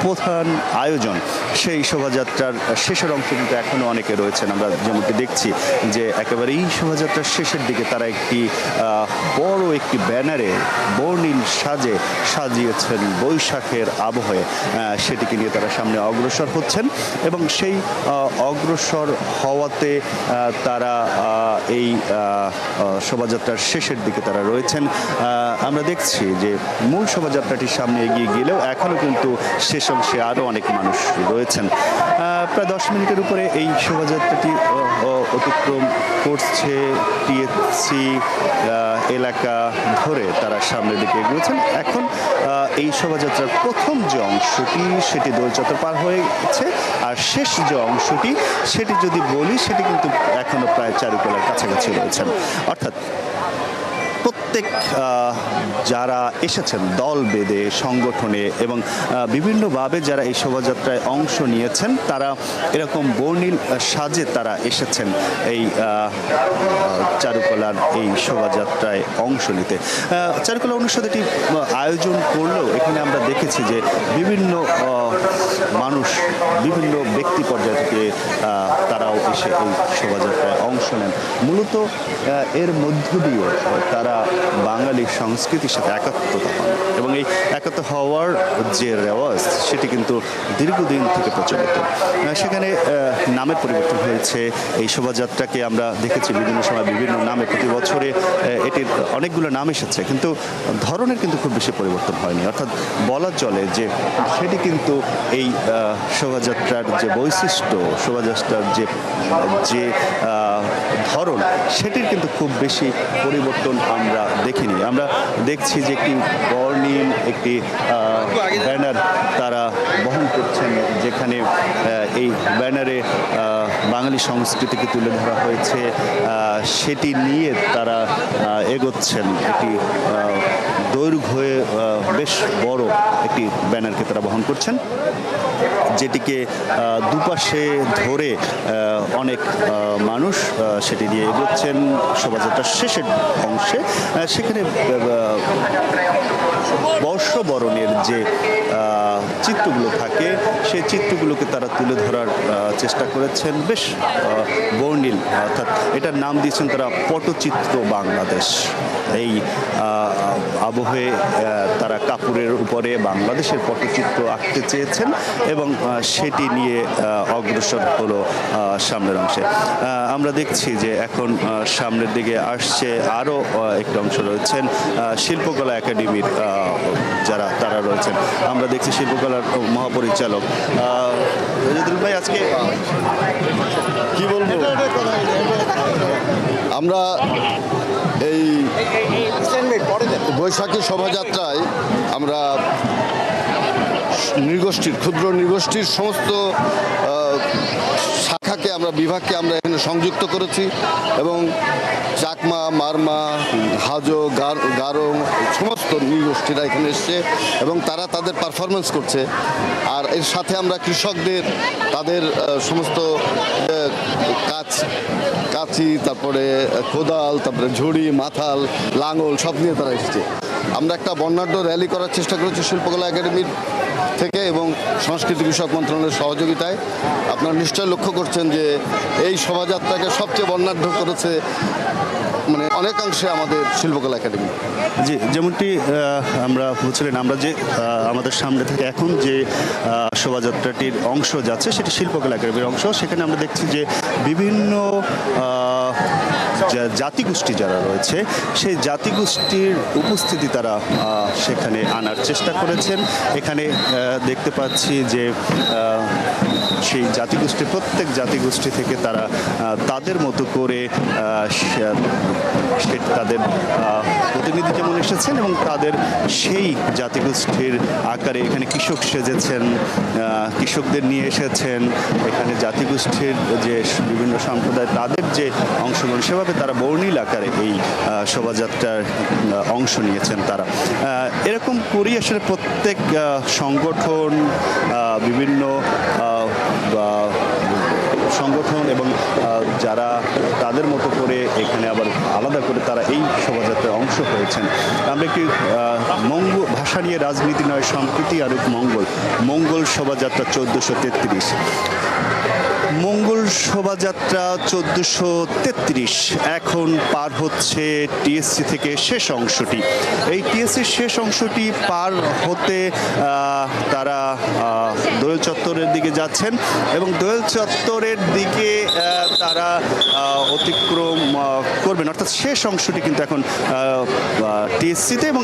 প্রধান আয়োজন। সেই শোভাযাত্রার শেষের অংশ কিন্তু এখনও অনেকে রয়েছেন। আমরা যেমনটি দেখছি যে একেবারে এই শোভাযাত্রার শেষের দিকে তারা একটি বড় একটি ব্যানারে বর্ণিল সাজে সাজিয়েছেন বৈশাখের আবহে। সেটিকে নিয়ে তারা সামনে অগ্রসর হচ্ছেন এবং সেই অগ্রসর হওয়াতে তারা এই শোভাযাত্রার শেষের দিকে তারা রয়েছেন। আমরা দেখছি যে মূল শোভাযাত্রাটির সামনে এগিয়ে গেলেও এখনও কিন্তু শেষ অংশে আরও অনেক মানুষ রয়েছেন। প্রায় 10 মিনিটের উপরে এই শোভাযাত্রাটি অতিক্রম করছে। টিএসসি এলাকা ধরে তারা সামনের দিকে এগিয়েছেন। এখন এই শোভাযাত্রার প্রথম যে অংশটি সেটি দোল চত্বর পার হয়েছে, আর শেষ যে অংশটি সেটি যদি বলি সেটি কিন্তু এখনো প্রায় চারুকলার কাছাকাছি রয়েছেন। অর্থাৎ প্রত্যেক যারা এসেছেন দল বেঁধে সংগঠনে এবং বিভিন্নভাবে যারা এই শোভাযাত্রায় অংশ নিয়েছেন, তারা এরকম বর্ণিল সাজে তারা এসেছেন এই চারুকলার এই শোভাযাত্রায় অংশ নিতে। চারুকলা অনুষদ এটি আয়োজন করলেও এখানে আমরা দেখেছি যে বিভিন্ন মানুষ, বিভিন্ন ব্যক্তি পর্যায় থেকে তারাও এসে এই শোভাযাত্রায় অংশ নেন। মূলত এর মধ্য দিয়ে তারা বাঙালি সংস্কৃতির সাথে একাত্মতা পান এবং এই একাত্ম হওয়ার যে রেওয়াজ সেটি কিন্তু দীর্ঘদিন থেকে প্রচলিত। সেখানে নামের পরিবর্তন হয়েছে। এই শোভাযাত্রাকে আমরা দেখেছি বিভিন্ন সময় বিভিন্ন নামে, প্রতি বছরে এটির অনেকগুলো নাম এসেছে, কিন্তু ধরনের কিন্তু খুব বেশি পরিবর্তন হয়নি। অর্থাৎ বলা চলে যে সেটি কিন্তু এই শোভাযাত্রার যে বৈশিষ্ট্য, শোভাযাত্রার যে ধরন, সেটির কিন্তু খুব বেশি পরিবর্তন আমরা দেখিনি। আমরা দেখছি যে একটি বর্ণিল একটি ব্যানার তারা বহন করছেন, যেখানে এই ব্যানারে বাঙালি সংস্কৃতিকে তুলে ধরা হয়েছে। সেটি নিয়ে তারা এগোচ্ছেন। একটি দৈর্ঘ্যে বেশ বড় একটি ব্যানারকে তারা বহন করছেন, যেটিকে দুপাশে ধরে অনেক মানুষ সেটি নিয়ে এগোচ্ছেন শোভাযাত্রার শেষের অংশে। সেখানে বর্ষবরণের যে চিত্রগুলো থাকে সেই চিত্রগুলোকে তারা তুলে ধরার চেষ্টা করেছেন বেশ বর্ণিল। অর্থাৎ এটার নাম দিয়েছেন তারা পটচিত্র বাংলাদেশ। এই আবহে তারা কাপড়ের উপরে বাংলাদেশের পটচিত্র আঁকতে চেয়েছেন এবং সেটি নিয়ে অগ্রসর হলো সামনের অংশে। আমরা দেখছি যে এখন সামনের দিকে আসছে আরও একটি অংশ রয়েছেন শিল্পকলা একাডেমির যারা তারা রয়েছেন। আমরা দেখছি শিল্পকলার মহাপরিচালক ভাই, আজকে কি বলবো, আমরা এই বৈশাখী শোভাযাত্রায় আমরা নৃগোষ্ঠীর, ক্ষুদ্র নৃগোষ্ঠীর সমস্ত শাখাকে আমরা, বিভাগকে আমরা এখানে সংযুক্ত করেছি এবং চাকমা, মারমা, হাজো, গারো সমস্ত নৃগোষ্ঠীরা এখানে এসছে এবং তারা তাদের পারফরমেন্স করছে। আর এর সাথে আমরা কৃষকদের তাদের সমস্ত কাঁচি, তারপরে কোদাল, তারপরে ঝুড়ি, মাথাল, লাঙল সব নিয়ে তারা এসছে। আমরা একটা বর্ণাঢ্য র্যালি করার চেষ্টা করেছি শিল্পকলা একাডেমির থেকে এবং সংস্কৃতি বিষয়ক মন্ত্রণালয়ের সহযোগিতায় আপনারা নিশ্চয় লক্ষ্য করছেন যে এই শোভাযাত্রাকে সবচেয়ে বর্ণাঢ্য করেছে মানে অনেকাংশে আমাদের শিল্পকলা একাডেমি। জি, যেমনটি আমরা বলছিলেন, আমরা যে আমাদের সামনে থেকে এখন যে শোভাযাত্রাটির অংশ যাচ্ছে সেটি শিল্পকলা একাডেমির অংশ। সেখানে আমরা দেখছি যে বিভিন্ন জাতিগোষ্ঠী যারা রয়েছে সেই জাতিগোষ্ঠীর উপস্থিতি তারা সেখানে আনার চেষ্টা করেছেন। এখানে দেখতে পাচ্ছি যে সেই প্রত্যেক জাতিগোষ্ঠী থেকে তারা তাদের মতো করে তাদের প্রতিনিধি যেমন এসেছেন এবং তাদের সেই জাতিগোষ্ঠীর আকারে এখানে কৃষক সেজেছেন, কৃষকদের নিয়ে এসেছেন। এখানে জাতিগোষ্ঠীর যে বিভিন্ন সম্প্রদায় তাদের যে অংশগ্রহণ সেভাবে তারা বর্ণিল আকারে এই শোভাযাত্রার অংশ নিয়েছেন। তারা এরকম করেই আসলে প্রত্যেক সংগঠন, বিভিন্ন সংগঠন এবং যারা তাদের মতো করে এখানে আবার আলাদা করে তারা এই শোভাযাত্রার অংশ হয়েছেন। আমরা একটি ভাষা নিয়ে রাজনীতি নয়, সম্প্রীতি আর মঙ্গল শোভাযাত্রা 1433। মঙ্গল শোভাযাত্রা 1433 এখন পার হচ্ছে টিএসসি থেকে শেষ অংশটি। এই টিএসসির শেষ অংশটি পার হতে তারা দোয়েল চত্বরের দিকে যাচ্ছেন এবং দোয়েল চত্বরের দিকে তারা অতিক্রম করবেন, অর্থাৎ শেষ অংশটি কিন্তু এখন টিএসসিতে এবং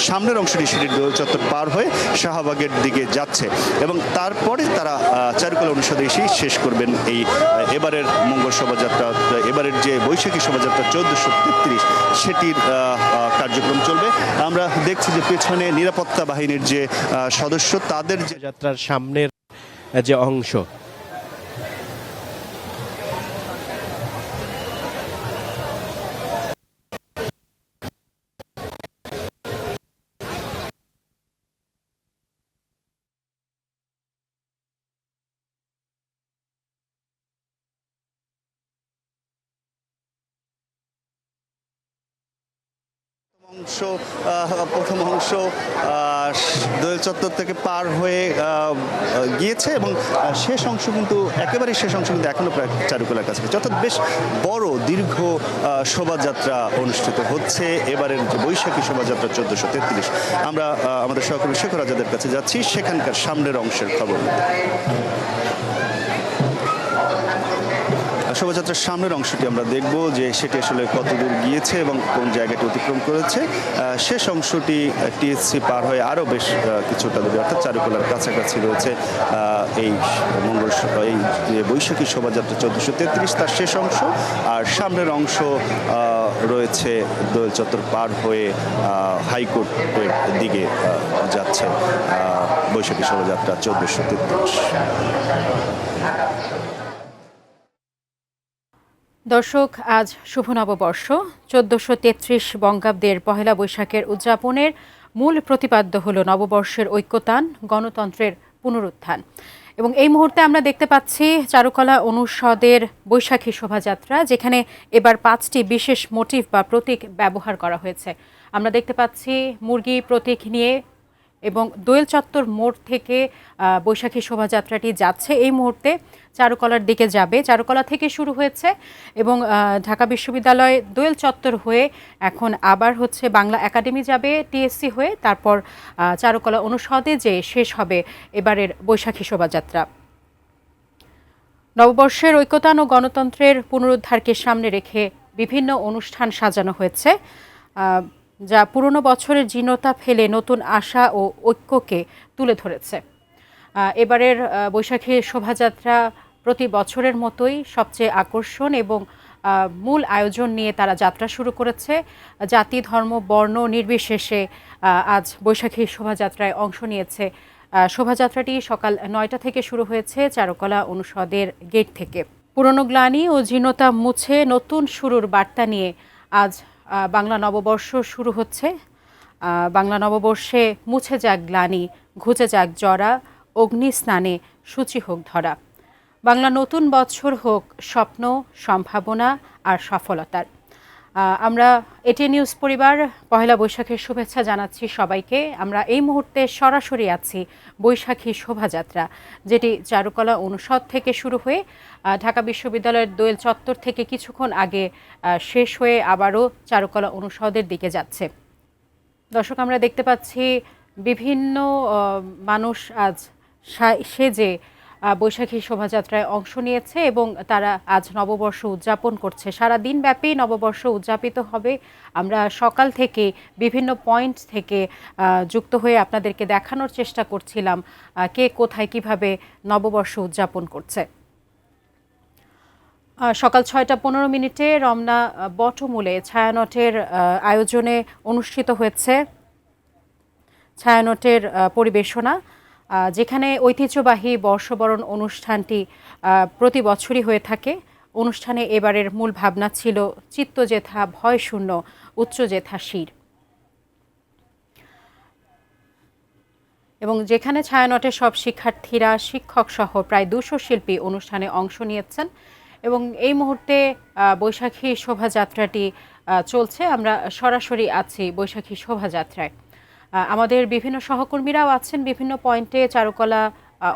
সামনের অংশটি সেটি দোয়েল চত্বর পার হয়ে শাহবাগের দিকে যাচ্ছে এবং তারপরে তারা চারুকলা অনুষদে এসেই শেষ করবেন এই এবারের মঙ্গল শোভাযাত্রা। এবারের যে বৈশাখী শোভাযাত্রা 1433 সেটির কার্যক্রম চলবে। আমরা দেখছি যে পেছনে নিরাপত্তা বাহিনীর যে সদস্য তাদের যে যাত্রার সামনের যে অংশ প্রথম অংশ দোয়েল চত্বর থেকে পার হয়ে গিয়েছে এবং শেষ অংশ কিন্তু একেবারে শেষ অংশ কিন্তু এখনো প্রায় চারুকলার কাছে, অর্থাৎ বেশ বড় দীর্ঘ শোভাযাত্রা অনুষ্ঠিত হচ্ছে এবারের যে বৈশাখী শোভাযাত্রা 1433। আমরা আমাদের সহকর্মী শেখর আজাদের কাছে যাচ্ছি সেখানকার সামনের অংশের খবর। শোভাযাত্রার সামনের অংশটি আমরা দেখব যে সেটি আসলে কত দূর গিয়েছে এবং কোন জায়গাটি অতিক্রম করেছে। শেষ অংশটি টিএসসি পার হয়ে আরও বেশ কিছুটা দূরে, অর্থাৎ চারুকলার কাছাকাছি রয়েছে এই এই যে বৈশাখী শোভাযাত্রা 1433 তার শেষ অংশ। আর সামনের অংশ রয়েছে দোয়েল চত্বর পার হয়ে হাইকোর্টের দিকে যাচ্ছে বৈশাখী শোভাযাত্রা 1433। দর্শক, আজ শুভ নববর্ষ 1433 বঙ্গাব্দের পহেলা বৈশাখের উদযাপনের মূল প্রতিপাদ্য হল নববর্ষের ঐক্যতান, গণতন্ত্রের পুনরুত্থান। এবং এই মুহূর্তে আমরা দেখতে পাচ্ছি চারুকলা অনুষদের বৈশাখী শোভাযাত্রা, যেখানে এবার 5টি বিশেষ মোটিভ বা প্রতীক ব্যবহার করা হয়েছে। আমরা দেখতে পাচ্ছি মুরগি প্রতীক নিয়ে এবং দোয়েল চত্বর মোড় থেকে বৈশাখী শোভাযাত্রাটি যাচ্ছে। এই মুহূর্তে চারুকলার দিকে যাবে, চারুকলা থেকে শুরু হয়েছে এবং ঢাকা বিশ্ববিদ্যালয় দোয়েল চত্বর হয়ে এখন আবার হচ্ছে বাংলা একাডেমি যাবে টিএসসি হয়ে, তারপর চারুকলা অনুষদে যে শেষ হবে এবারের বৈশাখী শোভাযাত্রা। নববর্ষের ঐক্যতান ও গণতন্ত্রের পুনরুদ্ধারকে সামনে রেখে বিভিন্ন অনুষ্ঠান সাজানো হয়েছে, যা পুরনো বছরের জীর্ণতা ফেলে নতুন আশা ও ঐক্যকে তুলে ধরেছে। এবারের বৈশাখী শোভাযাত্রা প্রতি বছরের মতোই সবচেয়ে আকর্ষণ এবং মূল আয়োজন নিয়ে তারা যাত্রা শুরু করেছে। জাতি, ধর্ম, বর্ণ নির্বিশেষে আজ বৈশাখী শোভাযাত্রায় অংশ নিয়েছে। শোভাযাত্রাটি সকাল 9টা থেকে শুরু হয়েছে চারুকলা অনুষদের গেট থেকে। পুরনো গ্লানি ও জীর্ণতা মুছে নতুন শুরুর বার্তা নিয়ে আজ বাংলা নববর্ষ শুরু হচ্ছে। বাংলা নববর্ষে মুছে যাক গ্লানি, ঘুচে যাক জরা, অগ্নি স্নানে সূচি হোক ধরা। বাংলা নতুন বছর হোক স্বপ্ন, সম্ভাবনা আর সফলতার। আমরা এটিএন নিউজ পরিবার পহেলা বৈশাখের শুভেচ্ছা জানাচ্ছি সবাইকে। আমরা এই মুহূর্তে সরাসরি আছি বৈশাখী শোভাযাত্রা, যেটি চারুকলা অনুষদ থেকে শুরু হয়ে ঢাকা বিশ্ববিদ্যালয়ের দোয়েল চত্বর থেকে কিছুক্ষণ আগে শেষ হয়ে আবারও চারুকলা অনুষদের দিকে যাচ্ছে। দর্শক, আমরা দেখতে পাচ্ছি বিভিন্ন মানুষ আজ সেজে বৈশাখী শোভাযাত্রায় অংশ নিয়েছে এবং তারা আজ নববর্ষ উদযাপন করছে। সারা দিন ব্যাপী নববর্ষ উদযাপিত হবে। আমরা সকাল থেকে বিভিন্ন পয়েন্ট থেকে যুক্ত হয়ে আপনাদেরকে দেখানোর চেষ্টা করছিলাম কে কোথায় কিভাবে নববর্ষ উদযাপন করছে। সকাল 6:15 রমনা বটমূলে ছায়ানটের আয়োজনে অনুষ্ঠিত হয়েছে ছায়ানটের পরিবেশনা, যেখানে ঐতিহ্যবাহী বর্ষবরণ অনুষ্ঠানটি প্রতি বছরই হয়ে থাকে। অনুষ্ঠানে এবারের মূল ভাবনা ছিল চিত্তজেথা ভয়শূন্য উচ্চজেথা শির, এবং যেখানে ছায়ানটের সব শিক্ষার্থীরা শিক্ষক সহ প্রায় 200 শিল্পী অনুষ্ঠানে অংশ নিয়েছেন। এবং এই মুহূর্তে বৈশাখী শোভাযাত্রাটি চলছে। আমরা সরাসরি আছি বৈশাখী শোভাযাত্রায়। আমাদের বিভিন্ন সহকর্মীরাও আছেন বিভিন্ন পয়েন্টে। চারুকলা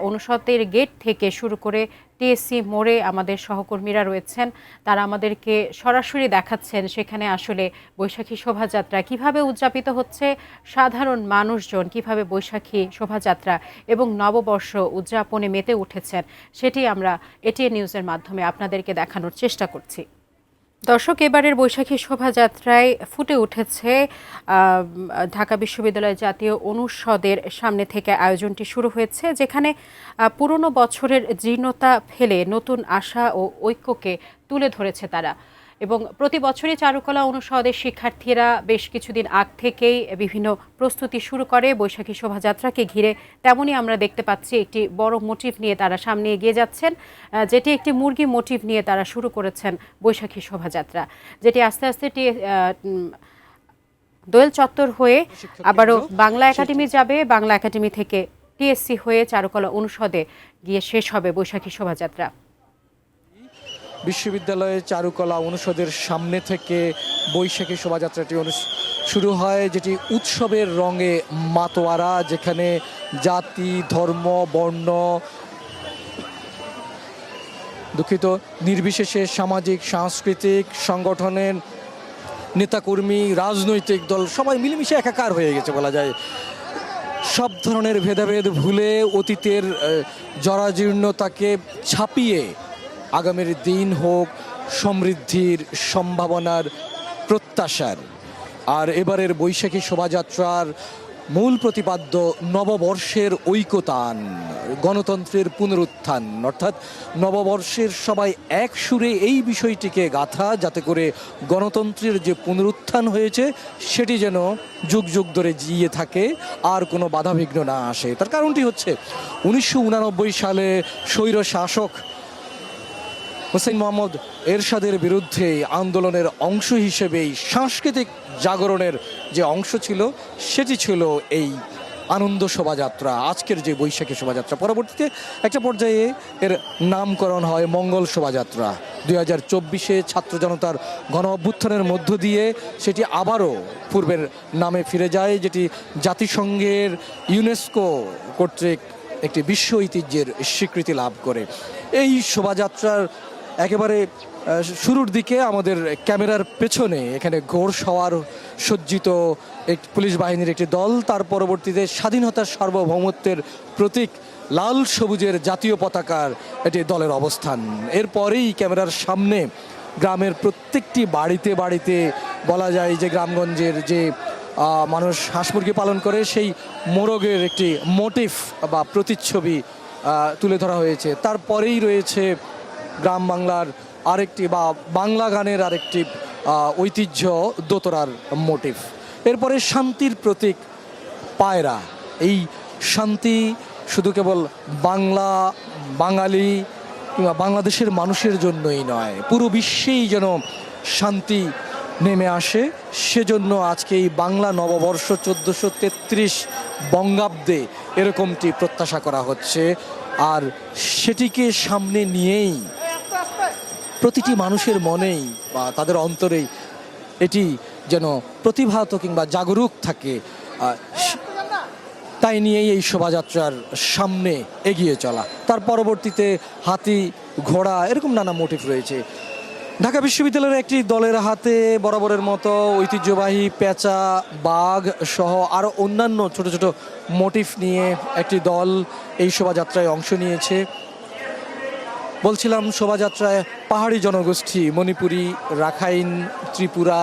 অনুষদের গেট থেকে শুরু করে টিএসসি মোড়ে আমাদের সহকর্মীরা রয়েছেন, তারা আমাদেরকে সরাসরি দেখাচ্ছেন সেখানে আসলে বৈশাখী শোভাযাত্রা কিভাবে উদযাপিত হচ্ছে, সাধারণ মানুষজন কিভাবে বৈশাখী শোভাযাত্রা এবং নববর্ষ উদযাপনে মেতে উঠেছেন, সেটি আমরা এটিএন নিউজের মাধ্যমে আপনাদেরকে দেখানোর চেষ্টা করছি। দর্শক, এবারের বৈশাখী শোভাযাত্রায় ফুটে উঠেছে ঢাকা বিশ্ববিদ্যালয় জাতীয় অনুষদের সামনে থেকে আয়োজনটি শুরু হয়েছে, যেখানে পুরনো বছরের জীর্ণতা ফেলে নতুন আশা ও ঐক্যকে তুলে ধরেছে তারা। এবং প্রতি বছরই চারুকলা অনুষদের শিক্ষার্থীরা বেশ কিছুদিন আগ থেকেই বিভিন্ন প্রস্তুতি শুরু করে বৈশাখী শোভাযাত্রাকে ঘিরে। তেমনই আমরা দেখতে পাচ্ছি একটি বড় মোটিভ নিয়ে তারা সামনে এগিয়ে যাচ্ছেন, যেটি একটি মুরগি মোটিভ নিয়ে তারা শুরু করেছেন বৈশাখী শোভাযাত্রা, যেটি আস্তে আস্তে দোয়েল চত্বর হয়ে আবারও বাংলা একাডেমি যাবে। বাংলা একাডেমি থেকে টিএসসি হয়ে চারুকলা অনুষদে গিয়ে শেষ হবে বৈশাখী শোভাযাত্রা। বিশ্ববিদ্যালয়ের চারুকলা অনুষদের সামনে থেকে বৈশাখী শোভাযাত্রাটি শুরু হয়, যেটি উৎসবের রঙে মাতোয়ারা, যেখানে জাতি, ধর্ম, বর্ণ, নির্বিশেষে সামাজিক সাংস্কৃতিক সংগঠনের নেতাকর্মী, রাজনৈতিক দল সবাই মিলেমিশে একাকার হয়ে গেছে বলা যায়। সব ধরনের ভেদাভেদ ভুলে অতীতের জরাজীর্ণতাকে ছাপিয়ে আগামীর দিন হোক সমৃদ্ধির, সম্ভাবনার, প্রত্যাশার। আর এবারের বৈশাখী শোভাযাত্রার মূল প্রতিপাদ্য নববর্ষের ঐকতান, গণতন্ত্রের পুনরুত্থান, অর্থাৎ নববর্ষের সবাই এক সুরে এই বিষয়টিকে গাথা, যাতে করে গণতন্ত্রের যে পুনরুত্থান হয়েছে সেটি যেন যুগ যুগ ধরে জিয়ে থাকে, আর কোনো বাধাবিঘ্ন না আসে। তার কারণটি হচ্ছে 1989 সালে স্বৈর শাসক হোসেন মোহাম্মদ এরশাদের বিরুদ্ধে আন্দোলনের অংশ হিসেবেই সাংস্কৃতিক জাগরণের যে অংশ ছিল সেটি ছিল এই আনন্দ শোভাযাত্রা, আজকের যে বৈশাখী শোভাযাত্রা। পরবর্তীতে একটা পর্যায়ে এর নামকরণ হয় মঙ্গল শোভাযাত্রা। 2024-এ ছাত্র জনতার গণ অভ্যুত্থানের মধ্য দিয়ে সেটি আবারও পূর্বের নামে ফিরে যায়, যেটি জাতিসংঘের ইউনেস্কো কর্তৃক একটি বিশ্ব ঐতিহ্যের স্বীকৃতি লাভ করে। এই শোভাযাত্রার একেবারে শুরুর দিকে আমাদের ক্যামেরার পেছনে এখানে ঘোড়সওয়ার সজ্জিত এক পুলিশ বাহিনীর একটি দল, তার পরবর্তীতে স্বাধীনতার সার্বভৌমত্বের প্রতীক লাল সবুজের জাতীয় পতাকার একটি দলের অবস্থান। এরপরেই ক্যামেরার সামনে গ্রামের প্রত্যেকটি বাড়িতে বাড়িতে বলা যায় যে গ্রামগঞ্জের যে মানুষ হাঁস মুরগি পালন করে সেই মোরগের একটি মোটিভ বা প্রতিচ্ছবি তুলে ধরা হয়েছে। তারপরেই রয়েছে গ্রাম বাংলার আরেকটি বা বাংলা গানের আরেকটি ঐতিহ্য দোতরার মোটিভ। এরপরে শান্তির প্রতীক পায়রা। এই শান্তি শুধু কেবল বাঙালি কিংবা বাংলাদেশের মানুষের জন্যই নয়, পুরো বিশ্বেই যেন শান্তি নেমে আসে, সেজন্য আজকে এই বাংলা নববর্ষ 1433 বঙ্গাব্দে এরকমটি প্রত্যাশা করা হচ্ছে। আর সেটিকে সামনে নিয়েই প্রতিটি মানুষের মনেই বা তাদের অন্তরেই এটি যেন প্রতিভাত কিংবা জাগরুক থাকে, তাই নিয়েই এই শোভাযাত্রার সামনে এগিয়ে চলা। তার পরবর্তীতে হাতি, ঘোড়া এরকম নানা মোটিভ রয়েছে। ঢাকা বিশ্ববিদ্যালয়ের একটি দলের হাতে বরাবরের মতো ঐতিহ্যবাহী পেঁচা, বাঘ সহ আরও অন্যান্য ছোট ছোট মোটিভ নিয়ে একটি দল এই শোভাযাত্রায় অংশ নিয়েছে। বলছিলাম, শোভাযাত্রায় পাহাড়ি জনগোষ্ঠী মণিপুরী, রাখাইন, ত্রিপুরা,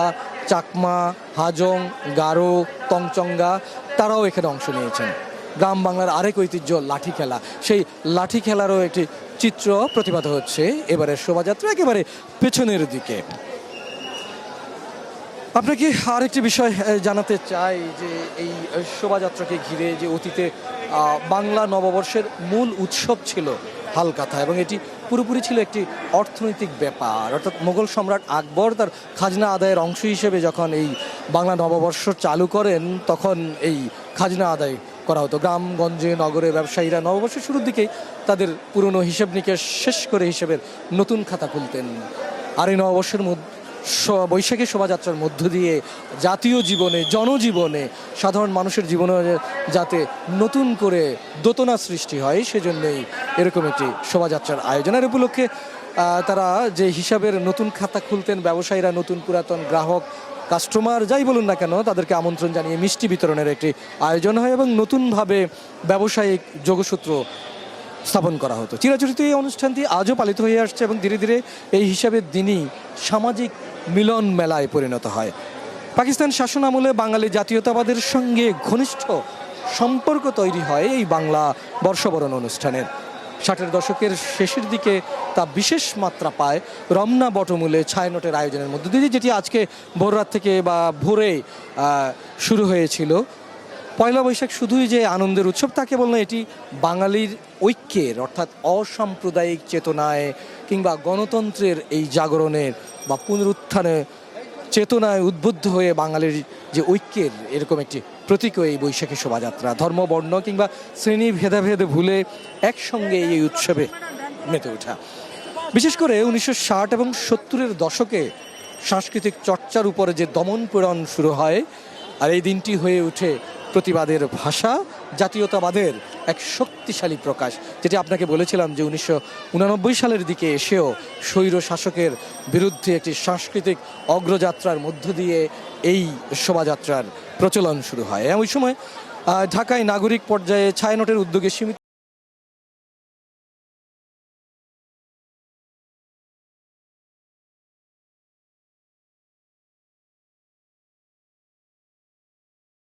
চাকমা, হাজং, গারো, তংচঙ্গা তারাও এখানে অংশ নিয়েছেন। গ্রাম বাংলার আরেক ঐতিহ্য লাঠি খেলা, সেই লাঠি খেলারও একটি চিত্র প্রতিভাত হচ্ছে এবারের শোভাযাত্রা একেবারে পেছনের দিকে। আপনাকে আরেকটি বিষয় জানাতে চাই যে এই শোভাযাত্রাকে ঘিরে যে অতীতে বাংলা নববর্ষের মূল উৎসব ছিল হালকাথা, এবং এটি পুরোপুরি ছিল একটি অর্থনৈতিক ব্যাপার। অর্থাৎ মোগল সম্রাট আকবর তার খাজনা আদায়ের অংশ হিসেবে যখন এই বাংলা নববর্ষ চালু করেন, তখন এই খাজনা আদায় করা হতো। গ্রামগঞ্জে, নগরে ব্যবসায়ীরা নববর্ষের শুরুর দিকেই তাদের পুরনো হিসেব নিকেশ শেষ করে হিসেবের নতুন খাতা খুলতেন। আর এই নববর্ষের বৈশাখী শোভাযাত্রার মধ্য দিয়ে জাতীয় জীবনে, জনজীবনে, সাধারণ মানুষের জীবনে যাতে নতুন করে দোতনা সৃষ্টি হয়, সেজন্যই এরকম একটি শোভাযাত্রার আয়োজনের উপলক্ষে তারা যে হিসাবের নতুন খাতা খুলতেন, ব্যবসায়ীরা নতুন পুরাতন গ্রাহক, কাস্টমার যাই বলুন না কেন, তাদেরকে আমন্ত্রণ জানিয়ে মিষ্টি বিতরণের একটি আয়োজন হয় এবং নতুনভাবে ব্যবসায়িক যোগসূত্র স্থাপন করা হতো। চিরাচরিত এই অনুষ্ঠানটি আজও পালিত হয়ে আসছে এবং ধীরে ধীরে এই হিসাবের দিনই সামাজিক মিলন মেলায় পরিণত হয়। পাকিস্তান শাসন আমলে বাঙালি জাতীয়তাবাদের সঙ্গে ঘনিষ্ঠ সম্পর্ক তৈরি হয় এই বাংলা বর্ষবরণ অনুষ্ঠানের। 60-এর দশকের শেষের দিকে তা বিশেষ মাত্রা পায় রমনা বটমূলে ছায়ানটের আয়োজনের মধ্য দিয়ে, যেটি আজকে ভোররাত থেকে বা ভোরে শুরু হয়েছিল। পয়লা বৈশাখ শুধুই যে আনন্দের উৎসব তা কেবল না, এটি বাঙালির ঐক্যের অর্থাৎ অসাম্প্রদায়িক চেতনায় কিংবা গণতন্ত্রের এই জাগরণের বা পুনরুত্থানে চেতনায় উদ্বুদ্ধ হয়ে বাঙালির যে ঐক্যের এরকম একটি প্রতীকও এই বৈশাখী শোভাযাত্রা। ধর্ম, বর্ণ কিংবা শ্রেণী ভেদাভেদ ভুলে একসঙ্গে এই উৎসবে মেতে ওঠা। বিশেষ করে 1960 এবং 70-এর দশকে সাংস্কৃতিক চর্চার উপরে যে দমন পীড়ন শুরু হয়, আর এই দিনটি হয়ে ওঠে প্রতিবাদের ভাষা, জাতীয়তাবাদের এক শক্তিশালী প্রকাশ। যেটি আপনাকে বলেছিলাম যে 1989 সালের দিকে এসেও স্বৈর শাসকের বিরুদ্ধে একটি সাংস্কৃতিক অগ্রযাত্রার মধ্য দিয়ে এই শোভাযাত্রার প্রচলন শুরু হয়। ওই সময় ঢাকায় নাগরিক পর্যায়ে ছায়ানটের উদ্যোগে সীমিত